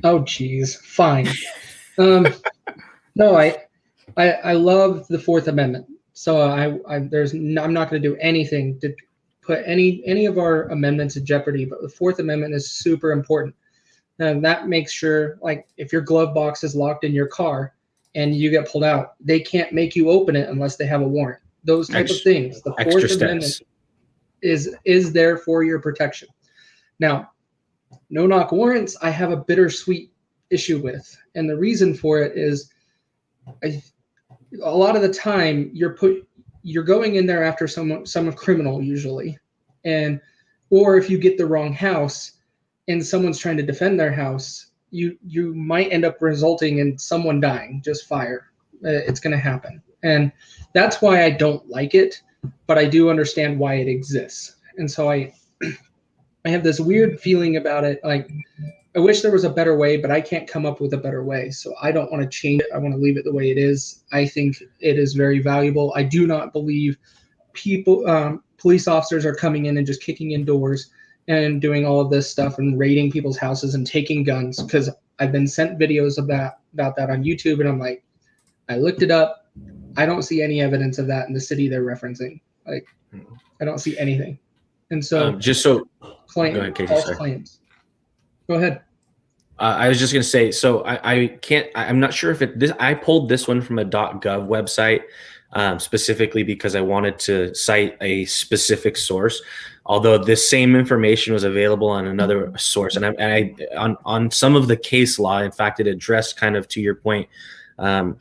Oh, geez. Fine. No, I love the Fourth Amendment. So I'm not going to do anything to put any of our amendments in jeopardy, but the Fourth Amendment is super important. And that makes sure, like, if your glove box is locked in your car and you get pulled out, they can't make you open it unless they have a warrant. Those type of things. The Fourth Amendment is there for your protection. Now, no-knock warrants, I have a bittersweet issue with. And the reason for it is a lot of the time you're going in there after some criminal usually. Or if you get the wrong house, and someone's trying to defend their house, you might end up resulting in someone dying, just fire. It's going to happen. And that's why I don't like it, but I do understand why it exists. And so I have this weird feeling about it. Like, I wish there was a better way, but I can't come up with a better way. So I don't want to change it. I want to leave it the way it is. I think it is very valuable. I do not believe police officers are coming in and just kicking in doors and doing all of this stuff and raiding people's houses and taking guns, because I've been sent videos about that on YouTube, and I'm like, I looked it up. I don't see any evidence of that in the city they're referencing. Like, I don't see anything. And so just so false sorry. claims. Go ahead. I was just going to say, so I'm not sure if I pulled this one from a .gov website specifically because I wanted to cite a specific source, although this same information was available on another source. And I on some of the case law, in fact, it addressed, kind of to your point,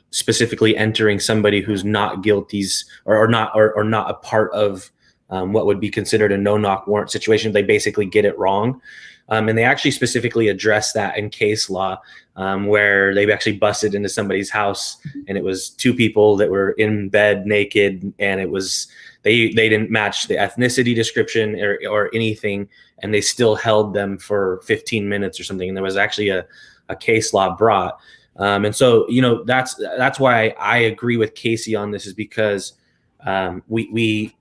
specifically entering somebody who's not guilty or not a part of what would be considered a no-knock warrant situation. They basically get it wrong. And they actually specifically address that in case law, where they actually busted into somebody's house, and it was two people that were in bed naked, and it was they didn't match the ethnicity description or anything, and they still held them for 15 minutes or something. And there was actually a case law brought. And so, that's why I agree with Casey on this, is because the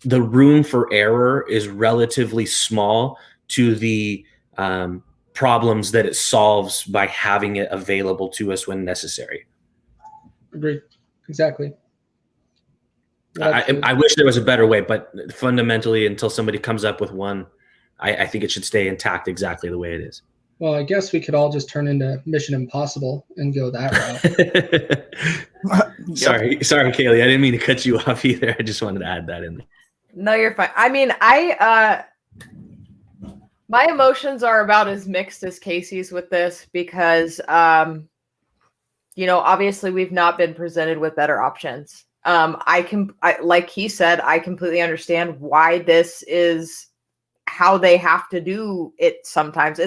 room for error is relatively small to the problems that it solves by having it available to us when necessary. Agreed. Exactly. I wish there was a better way, but fundamentally, until somebody comes up with one, I think it should stay intact exactly the way it is. Well, I guess we could all just turn into Mission Impossible and go that route. Sorry, Kaylee. I didn't mean to cut you off either. I just wanted to add that in there. No, you're fine. I mean, my emotions are about as mixed as Casey's with this because, obviously we've not been presented with better options. Like he said, I completely understand why this is how they have to do it. Sometimes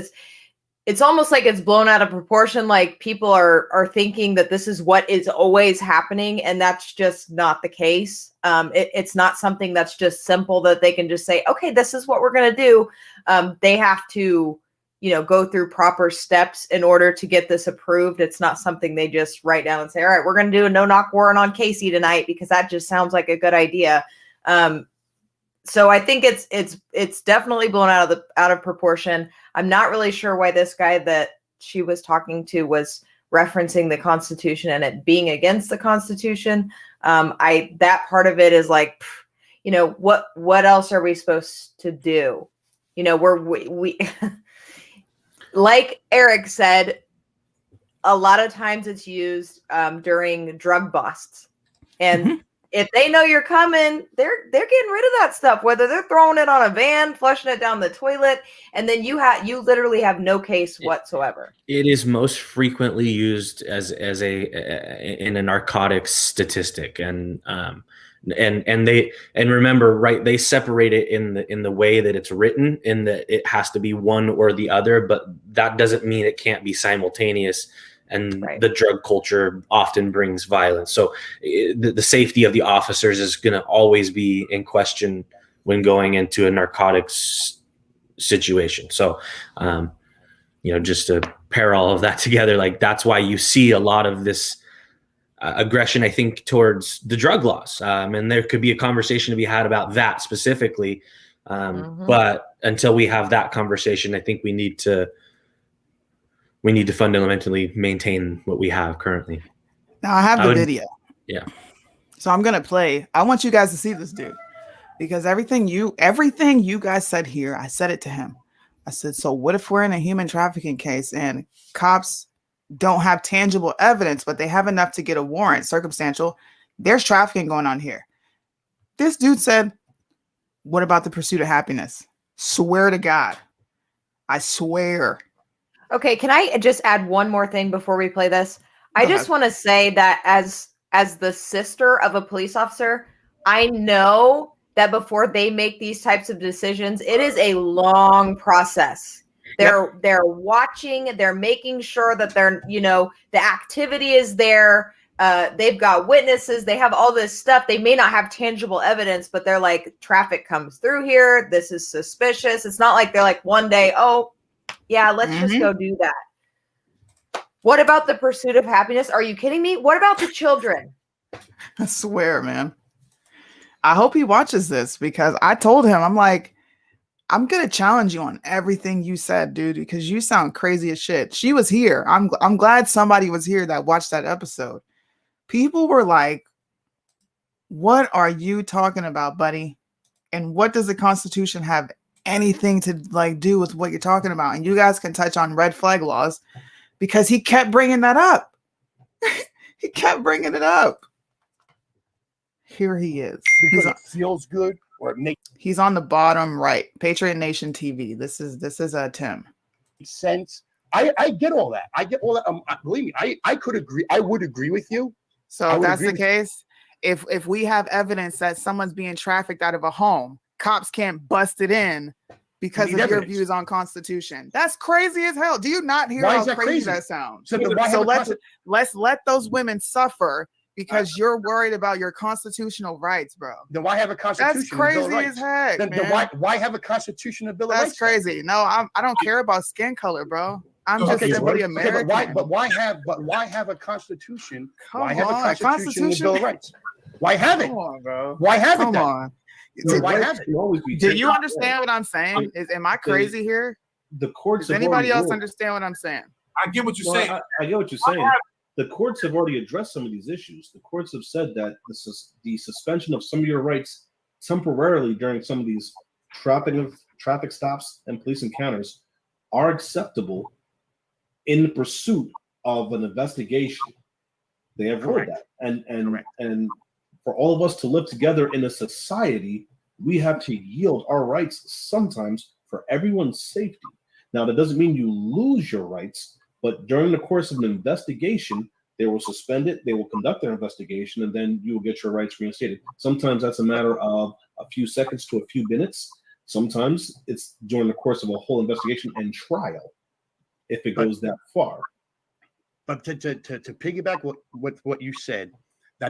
it's almost like it's blown out of proportion. Like people are thinking that this is what is always happening, and that's just not the case. It's not something that's just simple that they can just say, okay, this is what we're going to do. They have to, go through proper steps in order to get this approved. It's not something they just write down and say, all right, we're going to do a no-knock warrant on Casey tonight because that just sounds like a good idea. So I think it's definitely blown out of proportion. I'm not really sure why this guy that she was talking to was referencing the Constitution and it being against the Constitution. That part of it is like, what else are we supposed to do? We like Eric said, a lot of times it's used during drug busts, and if they know you're coming, they're getting rid of that stuff, whether they're throwing it on a van, flushing it down the toilet, and then you literally have no case whatsoever. It is most frequently used in a narcotics statistic, and remember, right, they separate it in the way that it's written, in that it has to be one or the other, but that doesn't mean it can't be simultaneous. And right. The drug culture often brings violence. So the safety of the officers is going to always be in question when going into a narcotics situation. So, just to pair all of that together, like that's why you see a lot of this aggression, I think, towards the drug laws. And there could be a conversation to be had about that specifically. But until we have that conversation, I think we need to fundamentally maintain what we have currently. Now I have the video. Yeah. So I'm going to play. I want you guys to see this dude, because everything you guys said here, I said it to him. I said, so what if we're in a human trafficking case and cops don't have tangible evidence, but they have enough to get a warrant, circumstantial? There's trafficking going on here. This dude said, what about the pursuit of happiness? Swear to God. I swear. Okay, can I just add one more thing before we play this? I just want to say that as the sister of a police officer, I know that before they make these types of decisions, it is a long process. They're watching, they're making sure that the activity is there. They've got witnesses, they have all this stuff. They may not have tangible evidence, but they're like, traffic comes through here. This is suspicious. It's not like they're like one day, oh, Yeah, let's just go do that. What about the pursuit of happiness? Are you kidding me? What about the children? I swear, man. I hope he watches this because I told him, I'm like, I'm gonna challenge you on everything you said, dude, because you sound crazy as shit. She was here. I'm glad somebody was here that watched that episode. People were like, what are you talking about, buddy? And what does the Constitution have anything to like do with what you're talking about? And you guys can touch on red flag laws because he kept bringing that up. He kept bringing it up. Here he is. Because it feels good or it makes He's on the bottom right. Patriot Nation TV. This is Tim. sense. I get all that. I get all that. Believe me, I could agree. I would agree with you. So I if would that's agree the with case, if we have evidence that someone's being trafficked out of a home, cops can't bust it in because We of need your evidence. views on Constitution. That's crazy as hell. Do you not hear Why how is that crazy crazy? that sounds? So then why have So a let's let those women suffer because you're worried about your constitutional rights, bro. Then why have a constitution? That's and a Bill of crazy as Rights? heck, Then man. why have a constitution and a bill of That's rights? crazy. No, I don't care about skin color, bro. I'm just Okay, simply okay, American. but why have a constitution? Come Why have on, a constitution and a bill of rights? Why have it? Come on, bro. Why have it Come then? on. So why have it? Do you understand what I'm saying? Am I crazy here? The courts. Does anybody else understand what I'm saying? I get what you're Well, saying. I get what you're saying. The courts have already addressed some of these issues. The courts have said that the suspension of some of your rights temporarily during some of these traffic stops and police encounters are acceptable in the pursuit of an investigation. They have ruled that, and for all of us to live together in a society, we have to yield our rights sometimes for everyone's safety. Now, that doesn't mean you lose your rights, but during the course of an investigation, they will suspend it, they will conduct their investigation, and then you will get your rights reinstated. Sometimes that's a matter of a few seconds to a few minutes. Sometimes it's during the course of a whole investigation and trial, if it goes that far. But to piggyback what you said,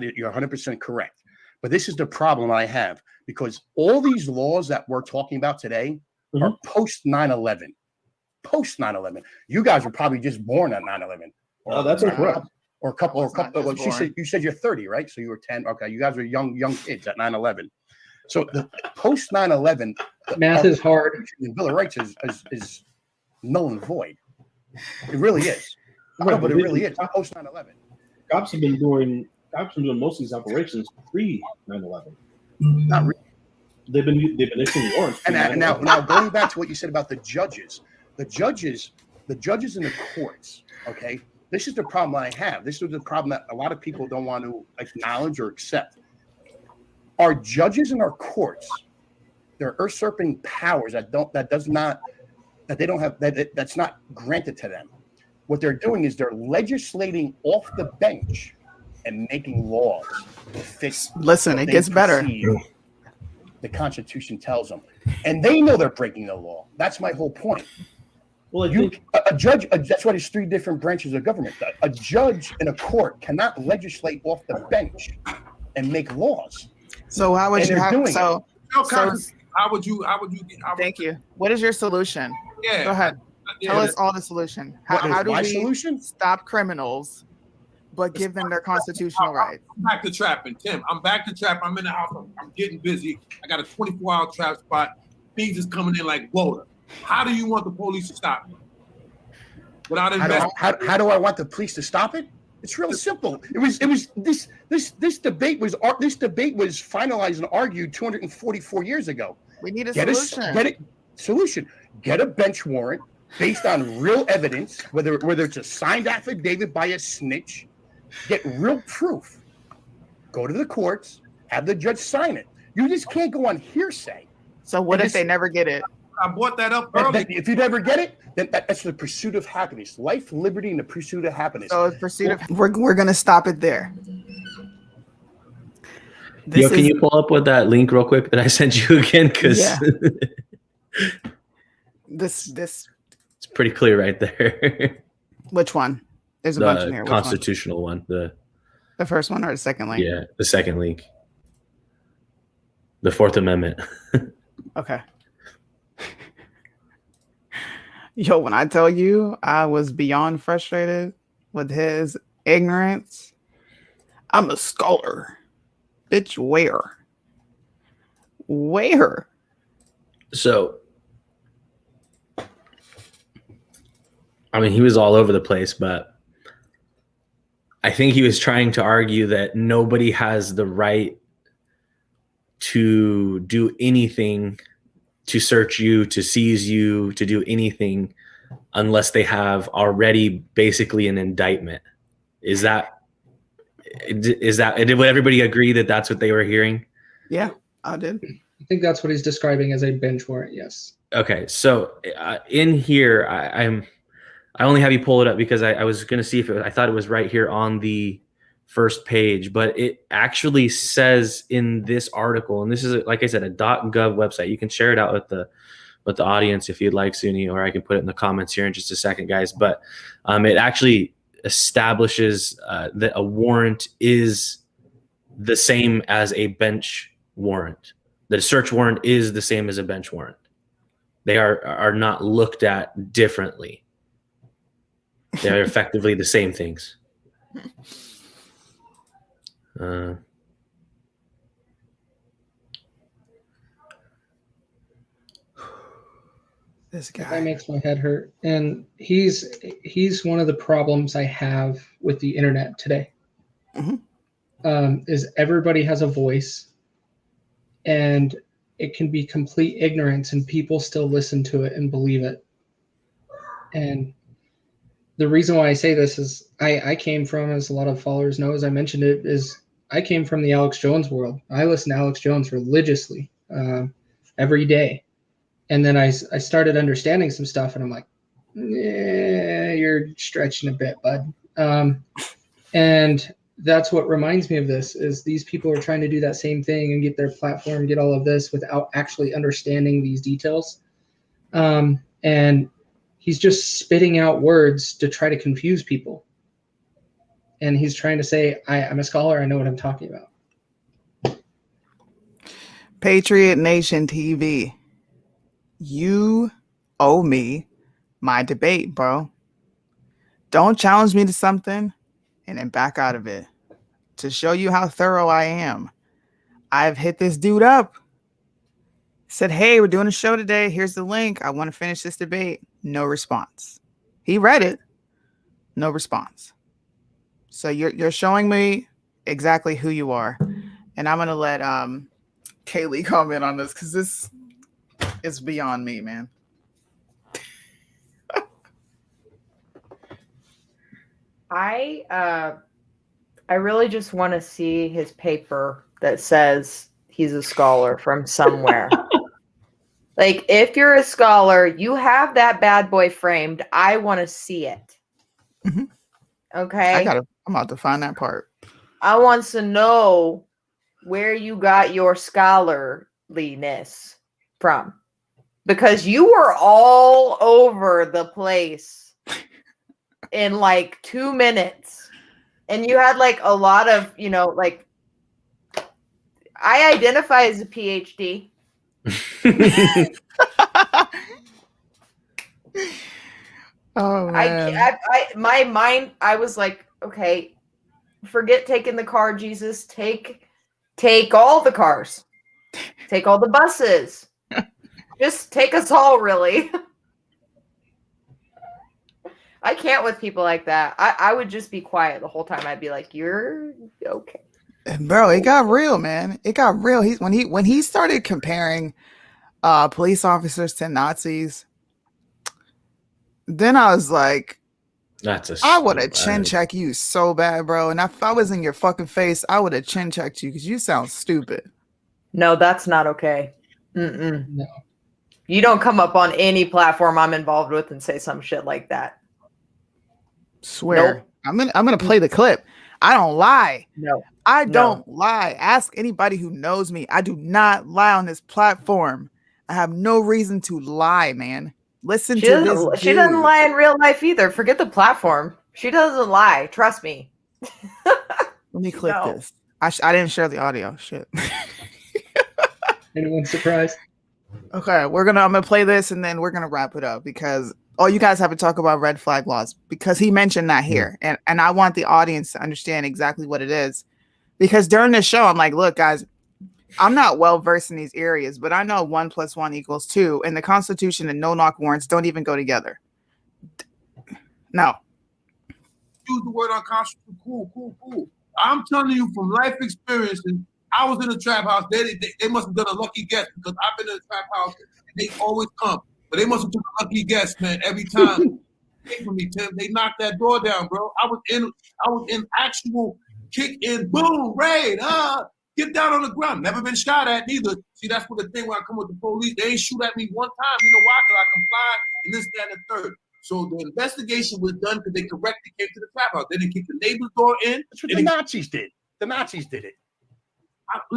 you're 100% correct. But this is the problem I have, because all these laws that we're talking about today are post 9/11. Post 9/11. You guys were probably just born at 9/11. Oh, that's correct. Or a couple. Well, born. you said you're 30, right? So you were 10. Okay, you guys were young kids at 9/11. So the post 9/11 Math is hard. The Bill of Rights is null and void. It really is. Right, But it really is. Post 9/11. Cops have been doing most of these operations pre 9/11. Not really. They've been issuing warrants. And now going back to what you said about the judges in the courts. Okay, this is the problem I have. This is the problem that a lot of people don't want to acknowledge or accept. Our judges in our courts, they're usurping powers that's not granted to them. What they're doing is they're legislating off the bench and making laws to fix. Listen, what it they gets better. perceive The Constitution tells them, and they know they're breaking the law. That's my whole point. Well, A judge. That's why there's three different branches of government. A judge in a court cannot legislate off the bench and make laws. So how would And you they're have? doing So, How would you? thank you. What is your solution? Yeah. Go ahead. Yeah, Tell us all the solution. What is How do my we solution? stop criminals, but give them their constitutional rights? I'm back to trapping, Tim. I'm back to trapping. I'm in the house. I'm getting busy. I got a 24-hour trap spot. Things is coming in like water. How do you want the police to stop me? Without investing. How do I want the police to stop it? It's really simple. It was this debate was finalized and argued 244 years ago. We need a Get solution. Get a bench warrant based on real evidence, whether it's a signed affidavit by a snitch. Get real proof. Go to the courts. Have the judge sign it. You just can't go on hearsay. So what if they never get it? I brought that up earlier. If you never get it, then that's the pursuit of happiness. Life, liberty, and the pursuit of happiness. So we're gonna stop it there. Yo, can you pull up with that link real quick that I sent you again? Because Yeah. This it's pretty clear right there. which one? There's a bunch in here. The Which one? constitutional one. The first one or the second link? Yeah, the second link. The Fourth Amendment. Okay. Yo, when I tell you I was beyond frustrated with his ignorance, I'm a scholar. Bitch, where? Where? So, I mean, he was all over the place, but I think he was trying to argue that nobody has the right to do anything, to search you, to seize you, to do anything unless they have already basically an indictment. Did everybody agree that that's what they were hearing? Yeah, I did. I think that's what he's describing as a bench warrant. Yes. Okay, so in here, I only have you pull it up because I was going to see if I thought it was right here on the first page, but it actually says in this article, and this is, like I said, a .gov website. You can share it out with the audience if you'd like, Suni, or I can put it in the comments here in just a second, guys. But it actually establishes that a warrant is the same as a bench warrant. That a search warrant is the same as a bench warrant. They are not looked at differently. They're effectively the same things. This guy. That makes my head hurt. And he's one of the problems I have with the internet today. Is everybody has a voice, and it can be complete ignorance, and people still listen to it and believe it. And the reason why I say this is I came from, as a lot of followers know, as I mentioned it, is I came from the Alex Jones world. I listen to Alex Jones religiously every day. And then I started understanding some stuff, and I'm like, you're stretching a bit, bud. And that's what reminds me of this, is these people are trying to do that same thing and get their platform, get all of this without actually understanding these details. And he's just spitting out words to try to confuse people. And he's trying to say, I'm a scholar. I know what I'm talking about. Patriot Nation TV. You owe me my debate, bro. Don't challenge me to something and then back out of it. To show you how thorough I am, I've hit this dude up. Said, hey, we're doing a show today. Here's the link. I want to finish this debate. No response. He read it. No response. So you're showing me exactly who you are. And I'm going to let Kaylee comment on this, because this is beyond me, man. I really just want to see his paper that says he's a scholar from somewhere. Like, if you're a scholar, you have that bad boy framed. I want to see it. Mm-hmm. Okay. I'm about to find that part. I want to know where you got your scholarliness from, because you were all over the place in like 2 minutes, and you had like a lot of, like, I identify as a PhD. Oh man. My mind, I was like, okay, forget taking the car, Jesus. Take all the cars. Take all the buses. Just take us all, really. I can't with people like that. I would just be quiet the whole time. I'd be like, you're okay. Bro, it got real, man. It got real. When he started comparing police officers to Nazis, then I was like, I would have chin checked you so bad, bro. And if I was in your fucking face, I would have chin checked you, because you sound stupid. No, that's not okay. Mm-mm. No. You don't come up on any platform I'm involved with and say some shit like that. Swear. Nope. I'm gonna play the clip. I don't lie. No. I don't lie. Ask anybody who knows me. I do not lie on this platform. I have no reason to lie, man. Listen to this. She doesn't lie in real life either. Forget the platform. She doesn't lie. Trust me. Let me clip this. I didn't share the audio. Shit. Anyone surprised? Okay, I'm gonna play this, and then we're gonna wrap it up, because Oh, you guys have to talk about red flag laws because he mentioned that here. And I want the audience to understand exactly what it is. Because during the show, I'm like, look, guys, I'm not well versed in these areas, but I know 1 + 1 = 2. And the Constitution and no-knock warrants don't even go together. No. Use the word unconstitutional. Cool. I'm telling you from life experience, and I was in a trap house. They must have done a lucky guess because I've been in a trap house and they always come. But they must have done a lucky guess, man, every time. For me, Tim. They knocked that door down, bro. I was in actual kick in, boom, raid. Get down on the ground. Never been shot at neither. See, that's what the thing when I come with the police, they ain't shoot at me one time. You know why? Because I complied and this, that, and the third. So the investigation was done because they correctly came to the trap house. They didn't kick the neighbor's door in. That's what the Nazis did. The Nazis did it.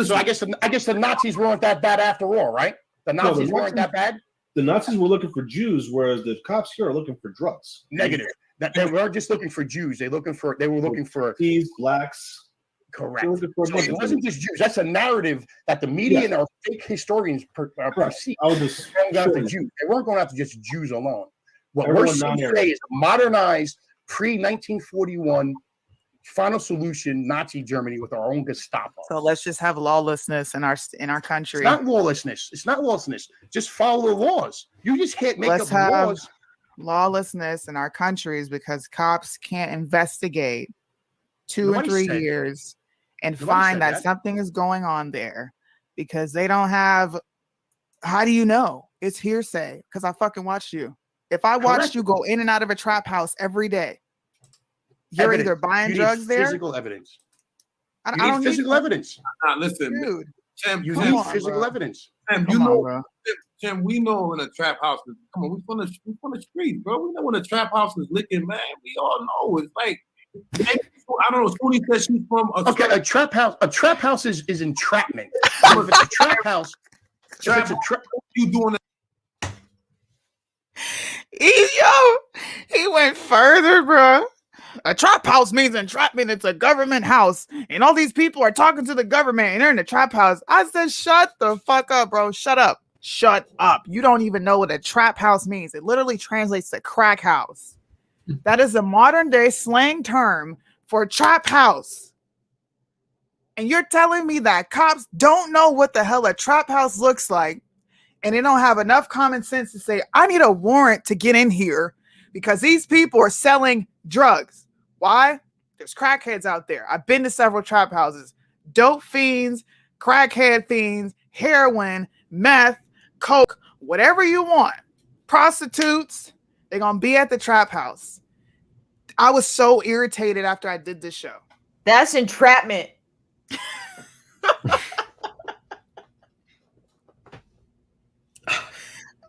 So I guess the Nazis weren't that bad after all, right? The Nazis weren't that bad. The Nazis were looking for Jews, whereas the cops here are looking for drugs. Negative. That they weren't just looking for Jews. They were looking for these blacks. Correct. So it wasn't just Jews. That's a narrative that the media and our fake historians perceive. The Jews. They weren't going after just Jews alone. What we're seeing today is a modernized pre-1941 final solution Nazi Germany with our own Gestapo. So let's just have lawlessness in our country. It's not lawlessness. Just follow the laws. You just can't make up laws. Lawlessness in our countries because cops can't investigate 2 and 3 years and find that something is going on there because they don't have. How do you know? It's hearsay because I fucking watched you. If I watched you go in and out of a trap house every day, you're either buying drugs there. Physical evidence. I don't need physical evidence. Listen, dude. Tim, you need physical evidence. Tim, Tim, we know in a trap house. Come on, we from the street, bro. We know when a trap house is licking, man. We all know it's like. I don't know. Tony said she's from. A trap house. A trap house is entrapment. So if it's a trap house, you doing it. He went further, bro. A trap house means entrapment. It's a government house, and all these people are talking to the government, and they're in the trap house. I said, shut the fuck up, bro. Shut up. You don't even know what a trap house means. It literally translates to crack house. That is a modern day slang term for trap house. And you're telling me that cops don't know what the hell a trap house looks like, and they don't have enough common sense to say, I need a warrant to get in here because these people are selling drugs. Why? There's crackheads out there. I've been to several trap houses. Dope fiends, crackhead fiends, heroin, meth, coke, whatever you want. Prostitutes, they're going to be at the trap house. I was so irritated after I did this show. That's entrapment.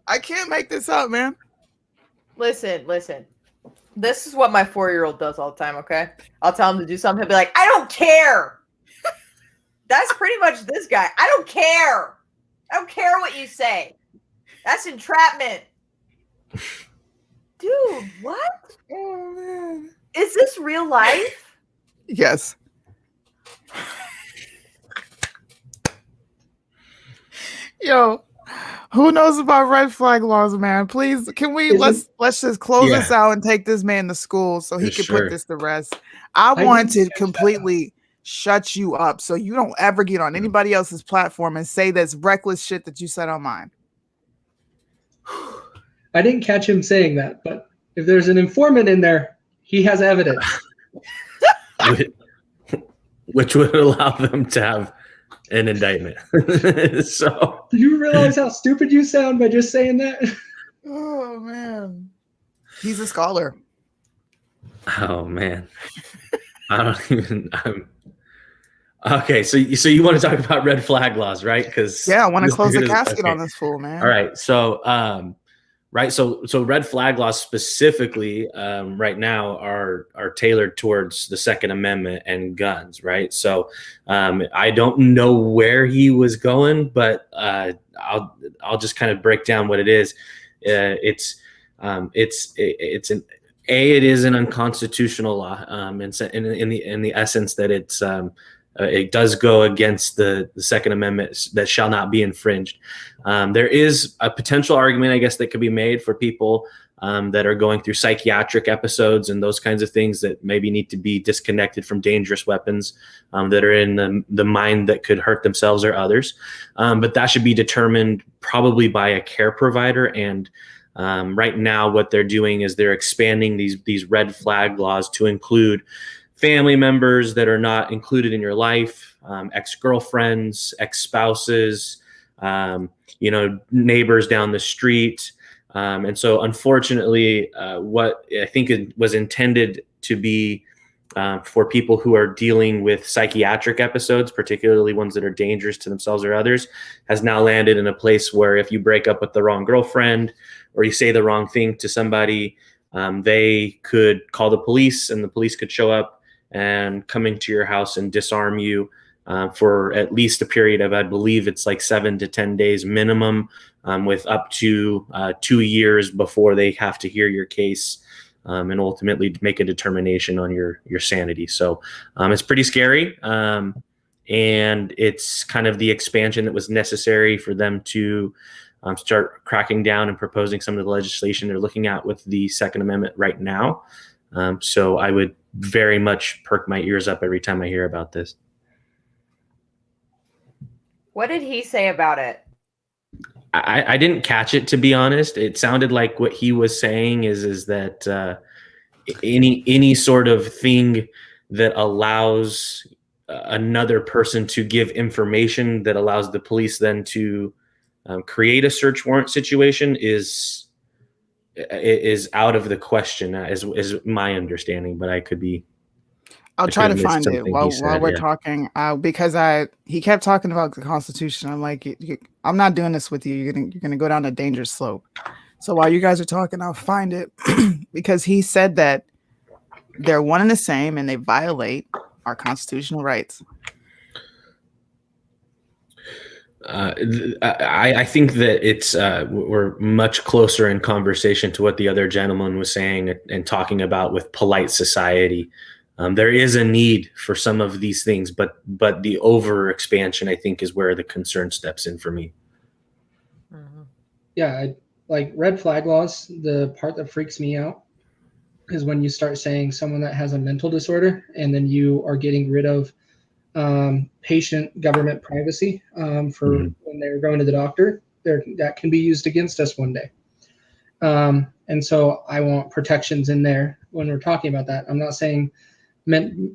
I can't make this up, man. Listen. This is what my 4-year-old does all the time, okay? I'll tell him to do something. He'll be like, I don't care. That's pretty much this guy. I don't care. I don't care what you say. That's entrapment. Dude, what? Oh, man. Is this real life? Yes. Yo, who knows about red flag laws, man? Please, can we let's just close this out and take this man to school so he can put this to rest. I want to completely shut you up so you don't ever get on anybody else's platform and say this reckless shit that you said on mine. I didn't catch him saying that, but if there's an informant in there, he has evidence. Which would allow them to have an indictment. So, do you realize how stupid you sound by just saying that? Oh man, he's a scholar. Oh man, I don't even. Okay. So you want to talk about red flag laws, right? Because I want to close the casket on this fool, man. All right. So right. So red flag laws specifically right now are tailored towards the Second Amendment and guns, right? So I don't know where he was going, but I'll just kind of break down what it is. It is an unconstitutional law in the essence that it does go against the Second Amendment that shall not be infringed. There is a potential argument, I guess, that could be made for people that are going through psychiatric episodes and those kinds of things that maybe need to be disconnected from dangerous weapons that are in the mind that could hurt themselves or others. But that should be determined probably by a care provider. And right now what they're doing is they're expanding these red flag laws to include family members that are not included in your life, ex-girlfriends, ex-spouses, neighbors down the street. And so unfortunately, what I think it was intended to be for people who are dealing with psychiatric episodes, particularly ones that are dangerous to themselves or others, has now landed in a place where if you break up with the wrong girlfriend or you say the wrong thing to somebody, they could call the police and the police could show up and come into your house and disarm you for at least a period of, I believe it's like 7 to 10 days minimum, with up to 2 years before they have to hear your case and ultimately make a determination on your sanity. So it's pretty scary. And it's kind of the expansion that was necessary for them to start cracking down and proposing some of the legislation they're looking at with the Second Amendment right now. So I would very much perk my ears up every time I hear about this. What did he say about it? I didn't catch it, to be honest. It sounded like what he was saying is that any sort of thing that allows another person to give information that allows the police then to create a search warrant situation is out of the question, is my understanding. But I could be. I'll try to find it while we're yeah. talking, because he kept talking about the Constitution. I'm like, I'm not doing this with you. You're gonna go down a dangerous slope. So while you guys are talking, I'll find it because he said that they're one and the same and they violate our constitutional rights. I think that it's we're much closer in conversation to what the other gentleman was saying and talking about with polite society. There is a need for some of these things, but the over expansion, I think, is where the concern steps in for me. Yeah, like red flag laws. The part that freaks me out is when you start saying someone that has a mental disorder, and then you are getting rid of patient government privacy for when they're going to the doctor. That can be used against us one day. And so I want protections in there when we're talking about that. I'm not saying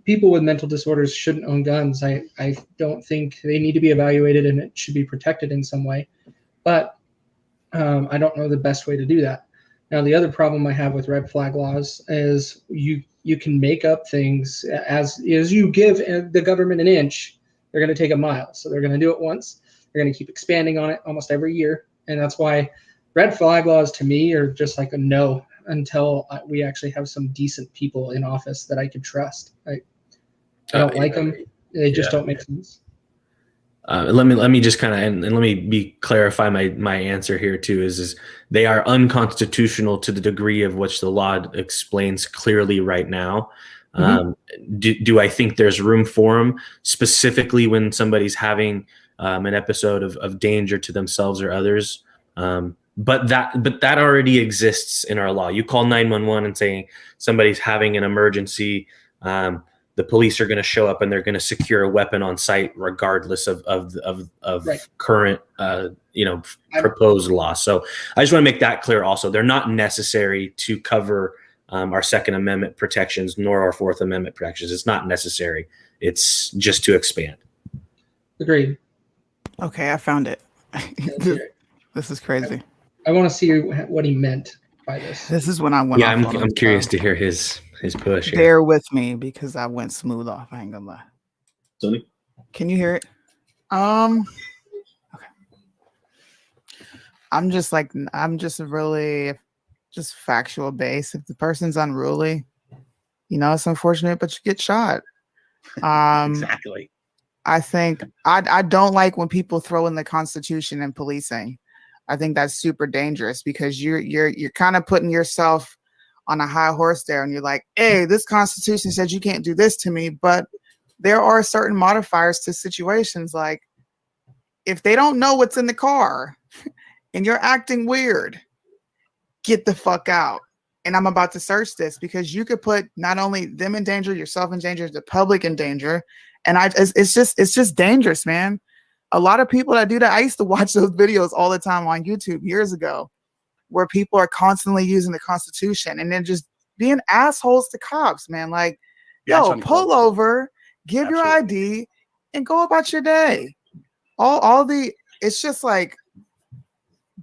people with mental disorders shouldn't own guns. I don't think they need to be evaluated and it should be protected in some way. But I don't know the best way to do that. Now, the other problem I have with red flag laws is you can make up things as you give the government an inch, they're going to take a mile. So they're going to do it once. They're going to keep expanding on it almost every year. And that's why red flag laws to me are just like a no until we actually have some decent people in office that I could trust. I don't like them. They just don't make sense. Let me just kind of and let me clarify my answer here too is they are unconstitutional to the degree of which the law explains clearly right now. Do I think there's room for them, specifically when somebody's having an episode of danger to themselves or others? But that already exists in our law. You call 911 and saying somebody's having an emergency. The police are going to show up and they're going to secure a weapon on site, regardless of right. current, proposed law. So I just want to make that clear. Also, they're not necessary to cover our Second Amendment protections nor our Fourth Amendment protections. It's not necessary. It's just to expand. Agreed. Okay, I found it. This is crazy. I want to see what he meant by this. This is when I went. Yeah, I'm curious to hear his push. Bear with me because I went smooth off. I ain't gonna lie. Sonny, can you hear it? Okay. I'm just really just factual based. If the person's unruly, it's unfortunate, but you get shot. Exactly. I think I don't like when people throw in the Constitution and policing. I think that's super dangerous because you're kind of putting yourself on a high horse there, and you're like, hey, this Constitution says you can't do this to me, but there are certain modifiers to situations. Like if they don't know what's in the car and you're acting weird, get the fuck out. and I'm about to search this because you could put not only them in danger, yourself in danger, the public in danger. And it's just dangerous, man. A lot of people that do that, I used to watch those videos all the time on YouTube years ago, where people are constantly using the Constitution and then just being assholes to cops, man. Like, Yeah, it's yo, pull uncalled for. over, give your ID, and go about your day. It's just like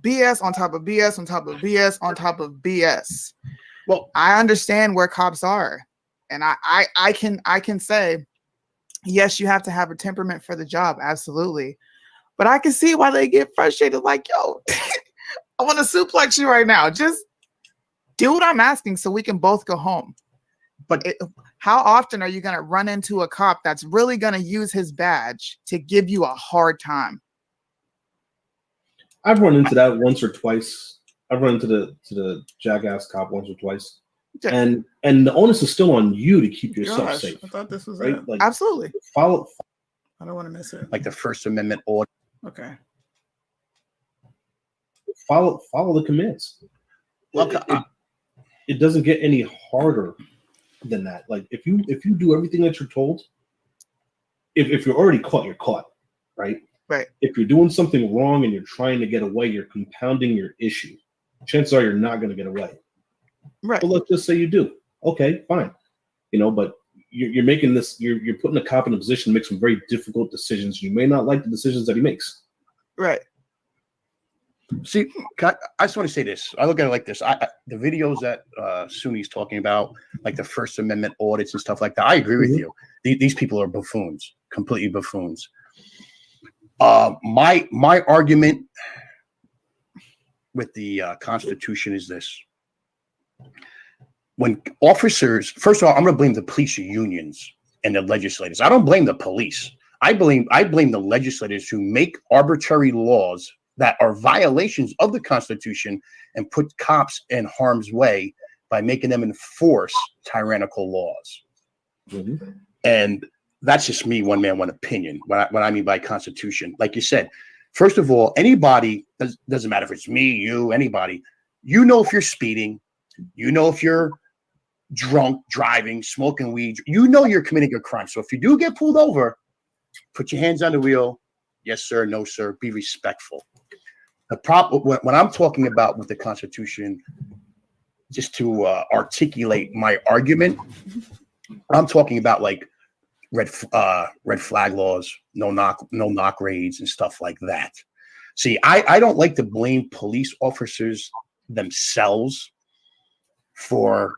BS on top of BS on top of BS on top of BS. Well, I understand where cops are, and I can say, yes, you have to have a temperament for the job, absolutely. But I can see why they get frustrated. Like, yo, I want to suplex you right now. Just do what I'm asking, so we can both go home. But how often are you going to run into a cop that's really going to use his badge to give you a hard time? I've run into that once or twice. I've run into the jackass cop once or twice, and the onus is still on you to keep yourself safe. I thought this was right? it. Like, Absolutely. follow. I don't want to miss it. Like the First Amendment order. Okay. Follow the commands. Look, it doesn't get any harder than that. Like if you do everything that you're told, if you're already caught, you're caught, right? Right. If you're doing something wrong and you're trying to get away, you're compounding your issue. Chances are you're not going to get away. Right. But let's just say you do. Okay, fine. But you're making this. You're putting a cop in a position to make some very difficult decisions. You may not like the decisions that he makes. Right. See, I just want to say this. I look at it like this. The videos that Sunni's talking about, like the First Amendment audits and stuff like that, I agree with you. These people are buffoons, completely buffoons. My argument with the Constitution is this. When officers, first of all, I'm going to blame the police unions and the legislators. I don't blame the police. I blame the legislators who make arbitrary laws that are violations of the Constitution and put cops in harm's way by making them enforce tyrannical laws. Mm-hmm. And that's just me, one man, one opinion. What I mean by Constitution, like you said, first of all, anybody, doesn't matter if it's me, you, anybody, if you're speeding, if you're drunk, driving, smoking weed, you're committing a crime. So if you do get pulled over, put your hands on the wheel. Yes, sir. No, sir. Be respectful. The problem, when I'm talking about with the Constitution, just to articulate my argument, I'm talking about like red flag laws, no knock raids and stuff like that. See, I don't like to blame police officers themselves for.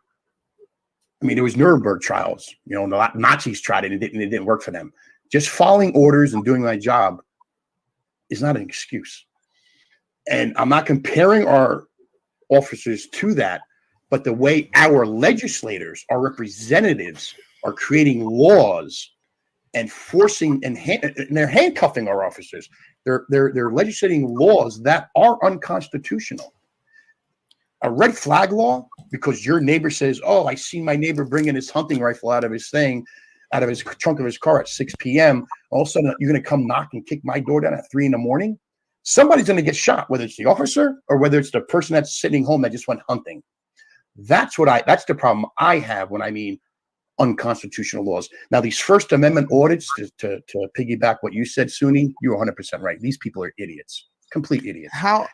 I mean, there was Nuremberg trials. The Nazis tried it and it didn't work for them. Just following orders and doing my job is not an excuse. And I'm not comparing our officers to that, but the way our legislators, our representatives, are creating laws and forcing and they're handcuffing our officers. They're legislating laws that are unconstitutional. A red flag law, because your neighbor says, "Oh, I see my neighbor bringing his hunting rifle out of his trunk of his car at 6 p.m. All of a sudden, you're going to come knock and kick my door down at 3 a.m. Somebody's going to get shot, whether it's the officer or whether it's the person that's sitting home that just went hunting. That's the problem I have when I mean unconstitutional laws. Now, these First Amendment audits, to piggyback what you said, Sunni, you're 100% right. These people are idiots, complete idiots. How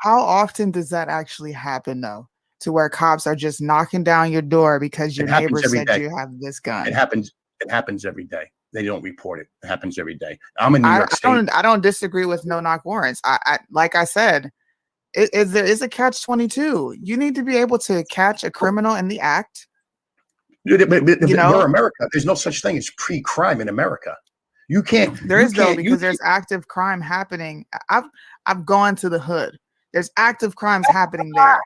often does that actually happen, though, to where cops are just knocking down your door because your neighbor said you have this gun? It happens every day. They don't report it. It happens every day. I'm in New York State. I don't disagree with no knock warrants. I like I said, there is a catch-22. You need to be able to catch a criminal in the act. But we're America. There's no such thing as pre-crime in America. You can't. There is though, because there's active crime happening. I've gone to the hood. There's active crimes happening there.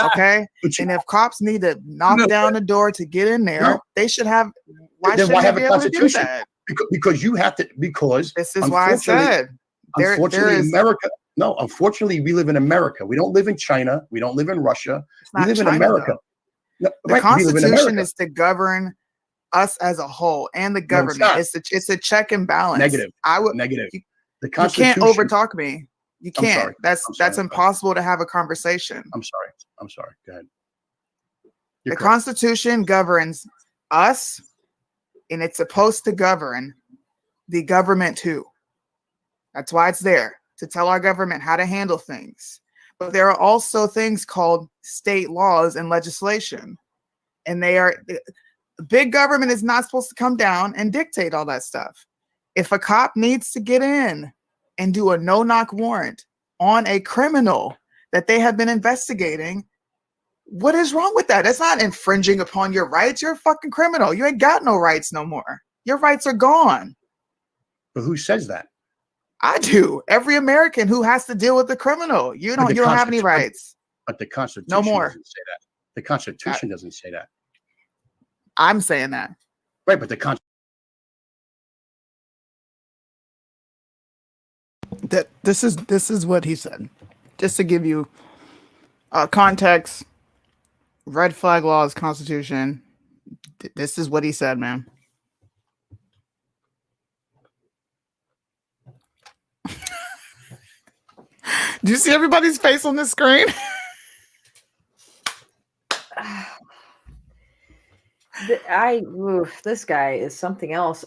Okay, and if cops need to knock down the door to get in there, they should have. Why should they be able to do that? Because you have to. Because this is why I said. Unfortunately, America. No, unfortunately, we live in America. We don't live in China. We don't live in Russia. We live in America. No, the Constitution is to govern us as a whole and the government. No, it's a check and balance. Negative. Negative. The Constitution. You can't overtalk me. You can't. That's impossible to have a conversation. I'm sorry. Go ahead. The Constitution governs us, and it's supposed to govern the government too. That's why it's there, to tell our government how to handle things. But there are also things called state laws and legislation. And big government is not supposed to come down and dictate all that stuff. If a cop needs to get in and do a no-knock warrant on a criminal that they have been investigating, what is wrong with that? That's not infringing upon your rights. You're a fucking criminal. You ain't got no rights no more. Your rights are gone. But who says that? I do. Every American who has to deal with the criminal. You don't have any rights. But the Constitution No more. doesn't say that. The Constitution doesn't say that. I'm saying that. Right, but the Constitution. This is what he said. Just to give you context, red flag laws, Constitution. This is what he said, man. Do you see everybody's face on the screen? This guy is something else.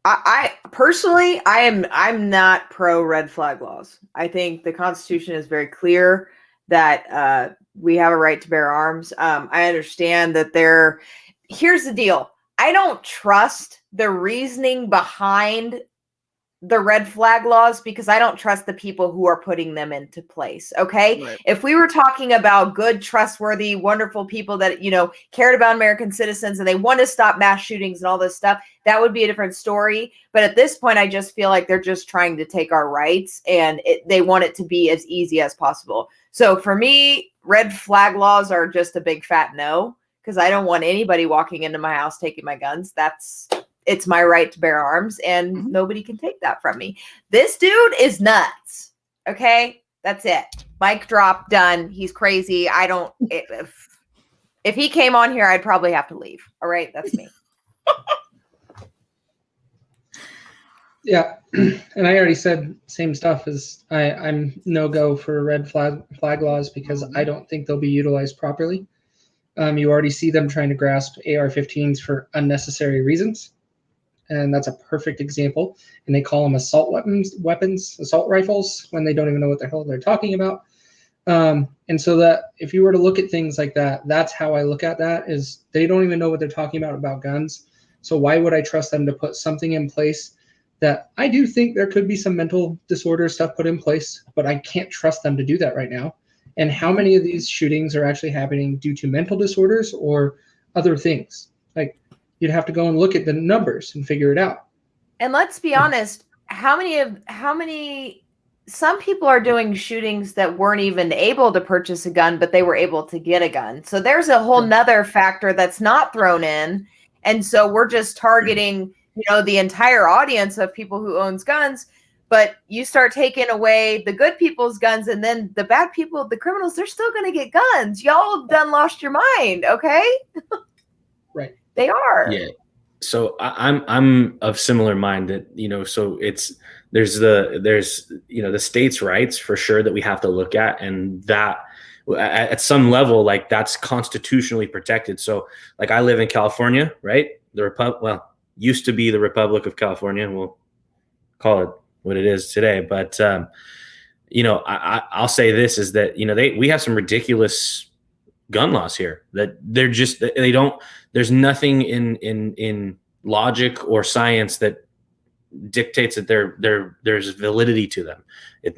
I personally, I'm not pro red flag laws. I think the Constitution is very clear that we have a right to bear arms. I understand that here's the deal. I don't trust the reasoning behind the red flag laws because I don't trust the people who are putting them into place. Okay. Right. If we were talking about good, trustworthy, wonderful people that, cared about American citizens and they want to stop mass shootings and all this stuff, that would be a different story. But at this point, I just feel like they're just trying to take our rights and they want it to be as easy as possible. So for me, red flag laws are just a big fat no, because I don't want anybody walking into my house taking my guns. It's my right to bear arms, and nobody can take that from me. This dude is nuts. Okay, that's it. Mic drop, done. He's crazy. If he came on here, I'd probably have to leave. All right, that's me. Yeah, and I already said same stuff as I'm no go for red flag laws because I don't think they'll be utilized properly. You already see them trying to grasp AR-15s for unnecessary reasons. And that's a perfect example. And they call them assault weapons, assault rifles, when they don't even know what the hell they're talking about. And so that if you were to look at things like that, that's how I look at that, is they don't even know what they're talking about guns. So why would I trust them to put something in place that I do think there could be some mental disorder stuff put in place, but I can't trust them to do that right now. And how many of these shootings are actually happening due to mental disorders or other things? Like, you'd have to go and look at the numbers and figure it out. And let's be honest, some people are doing shootings that weren't even able to purchase a gun, but they were able to get a gun. So there's a whole nother factor that's not thrown in. And so we're just targeting, the entire audience of people who owns guns, but you start taking away the good people's guns, and then the bad people, the criminals, they're still going to get guns. Y'all have done lost your mind. Okay. Right. They are. Yeah. So I'm of similar mind that, so there's the states' rights for sure that we have to look at, and that at some level, like, that's constitutionally protected. So like, I live in California, right? Used to be the Republic of California. We'll call it what it is today. But, I'll say this is that, we have some ridiculous gun laws here that there's nothing in logic or science that dictates that there's validity to them.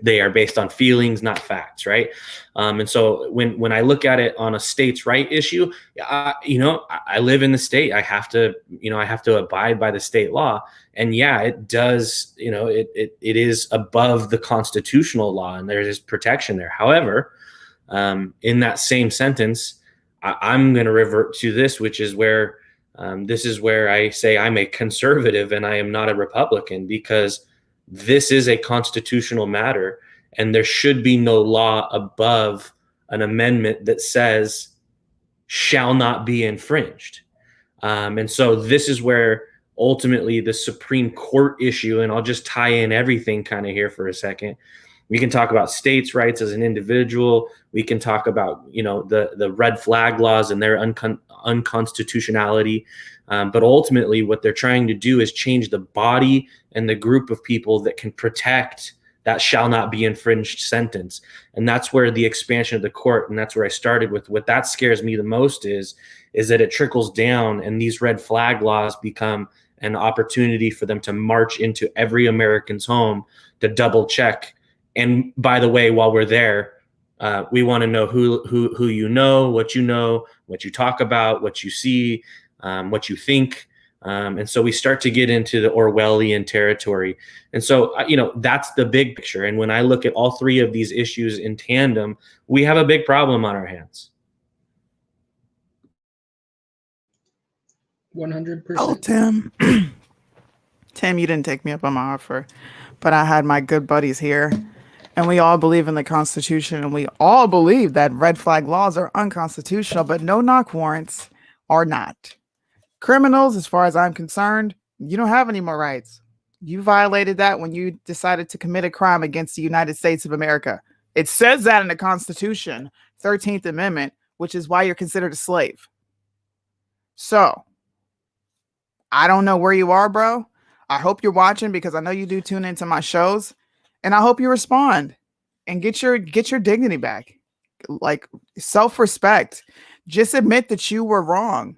They are based on feelings, not facts, right? And so when I look at it on a states' right issue, I live in the state. I have to abide by the state law, and yeah, it does. It is above the constitutional law, and there is protection there. However, in that same sentence, I'm going to revert to this, which is where this is where I say I'm a conservative and I am not a Republican, because this is a constitutional matter, and there should be no law above an amendment that says shall not be infringed. And so this is where ultimately the Supreme Court issue, and I'll just tie in everything kind of here for a second, We can talk about states' rights as an individual. We can talk about, the red flag laws and their unconstitutionality. But ultimately, what they're trying to do is change the body and the group of people that can protect that shall not be infringed sentence. And that's where the expansion of the court, and that's where I started with, what that scares me the most is that it trickles down and these red flag laws become an opportunity for them to march into every American's home to double check. And by the way, while we're there, we want to know who you know, what you talk about, what you see, what you think. And so we start to get into the Orwellian territory. And so, that's the big picture. And when I look at all three of these issues in tandem, we have a big problem on our hands. 100%. Oh, Tim. Tim, you didn't take me up on my offer, but I had my good buddies here, and we all believe in the Constitution, and we all believe that red flag laws are unconstitutional, but no-knock warrants are not. Criminals, as far as I'm concerned, you don't have any more rights. You violated that when you decided to commit a crime against the United States of America. It says that in the Constitution, 13th Amendment, which is why you're considered a slave. So, I don't know where you are, bro. I hope you're watching, because I know you do tune into my shows, and I hope you respond and get your dignity back. Like, self-respect. Just admit that you were wrong.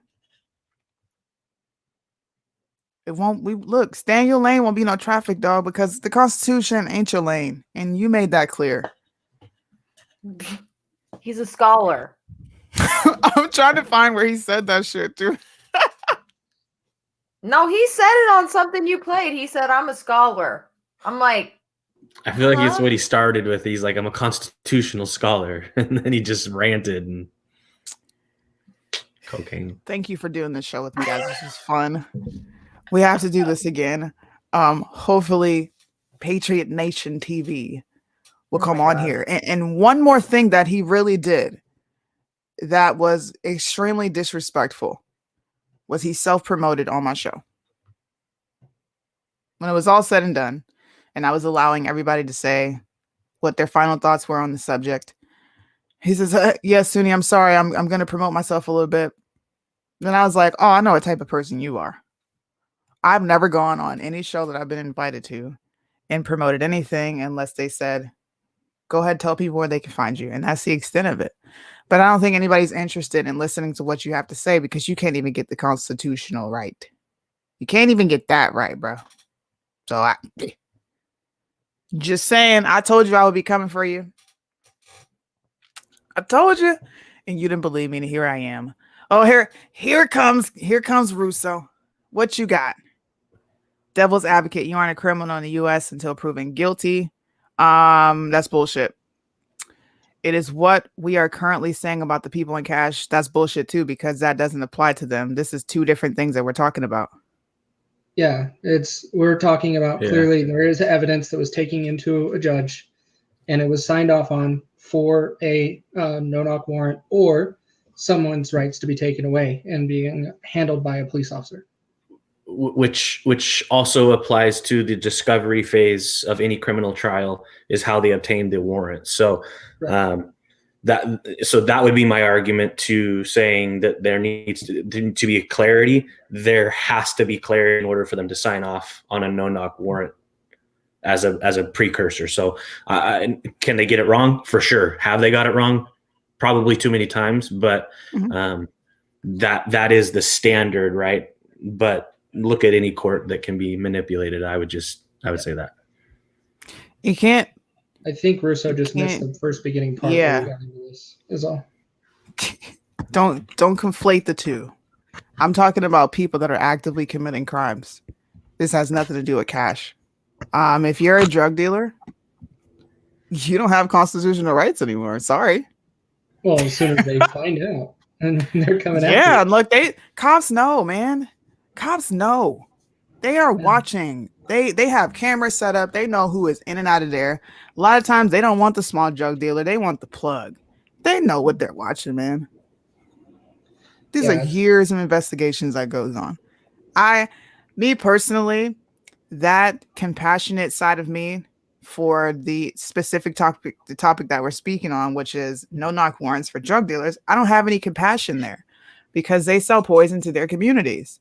Stay in your lane, won't be no traffic, dog, because the Constitution ain't your lane, and you made that clear. He's a scholar. I'm trying to find where he said that shit, dude. No, he said it on something you played. He said, "I'm a scholar." I'm like, I feel like it's what he started with. He's like, I'm a constitutional scholar. And then he just ranted and cocaine. Thank you for doing this show with me, guys. This was fun. We have to do this again. Hopefully Patriot Nation TV will come on here. And one more thing that he really did that was extremely disrespectful was he self-promoted on my show. When it was all said and done, and I was allowing everybody to say what their final thoughts were on the subject, he says, yes, Suni, I'm sorry. I'm going to promote myself a little bit. Then I was like, oh, I know what type of person you are. I've never gone on any show that I've been invited to and promoted anything unless they said, go ahead, tell people where they can find you. And that's the extent of it. But I don't think anybody's interested in listening to what you have to say, because you can't even get the constitutional right. You can't even get that right, bro. So just saying, I told you I would be coming for you. I told you, and you didn't believe me, and here I am. Oh, here comes Russo. What you got? Devil's advocate. You aren't a criminal in the U.S. until proven guilty. That's bullshit. It is what we are currently saying about the people in cash. That's bullshit too, because that doesn't apply to them. This is two different things that we're talking about. Yeah, we're talking about clearly there is evidence that was taken into a judge, and it was signed off on for a no-knock warrant or someone's rights to be taken away and being handled by a police officer. Which also applies to the discovery phase of any criminal trial, is how they obtain the warrant. So that would be my argument to saying that there needs to be a clarity. There has to be clarity in order for them to sign off on a no-knock warrant as a precursor. So can they get it wrong? For sure. Have they got it wrong? Probably too many times, but that is the standard, right? But look at any court that can be manipulated. I would say that. You can't. I think Russo just missed the first beginning part. Yeah. Where we got into this, is all. Don't conflate the two. I'm talking about people that are actively committing crimes. This has nothing to do with cash. If you're a drug dealer, you don't have constitutional rights anymore. Sorry. Well, as soon as they find out, and they're coming after you. Yeah, and look, cops know, man. Cops know. They are watching. They have cameras set up. They know who is in and out of there. A lot of times they don't want the small drug dealer. They want the plug. They know what they're watching, man. These are years of investigations that goes on. Me personally, that compassionate side of me for the specific topic, the topic that we're speaking on, which is no knock warrants for drug dealers, I don't have any compassion there because they sell poison to their communities.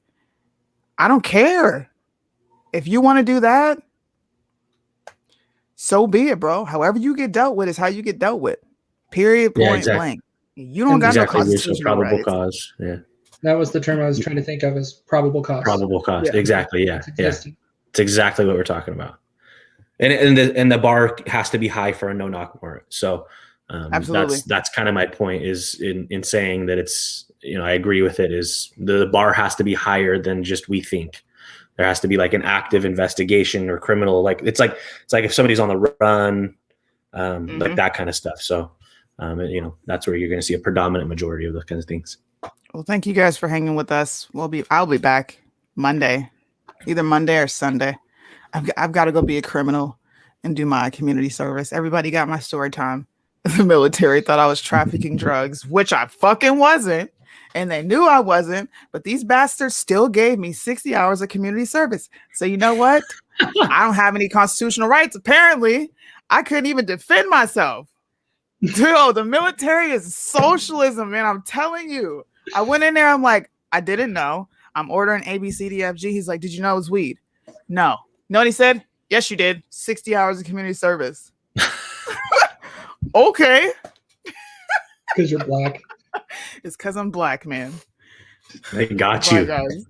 I don't care. If you want to do that, so be it, bro. However you get dealt with is how you get dealt with. Period, Yeah, point exactly. blank. You don't got Exactly. no So constitutional probable rights. cause. Yeah. That was the term I was trying to think of, as probable cause. Probable cause. Yeah. Exactly. Yeah. It's Yeah. existing. It's exactly what we're talking about. And the bar has to be high for a no knock warrant. So Absolutely. that's kind of my point, is in saying that it's, I agree with it, is the bar has to be higher than just we think. There has to be like an active investigation or criminal, it's like if somebody's on the run, like that kind of stuff. So that's where you're going to see a predominant majority of those kinds of things. Well, thank you guys for hanging with us. I'll be back Monday, either Monday or Sunday. I've got to go be a criminal and do my community service. Everybody got my story time. The military thought I was trafficking drugs, which I fucking wasn't. And they knew I wasn't, but these bastards still gave me 60 hours of community service. So you know what? I don't have any constitutional rights. Apparently, I couldn't even defend myself. Dude, the military is socialism, man. I'm telling you. I went in there. I'm like, I didn't know. I'm ordering A, B, C, D, F, G. He's like, did you know it was weed? No. You know what he said? Yes, you did. 60 hours of community service. Okay. Because you're black. It's because I'm black, man. They got Bye, you. guys.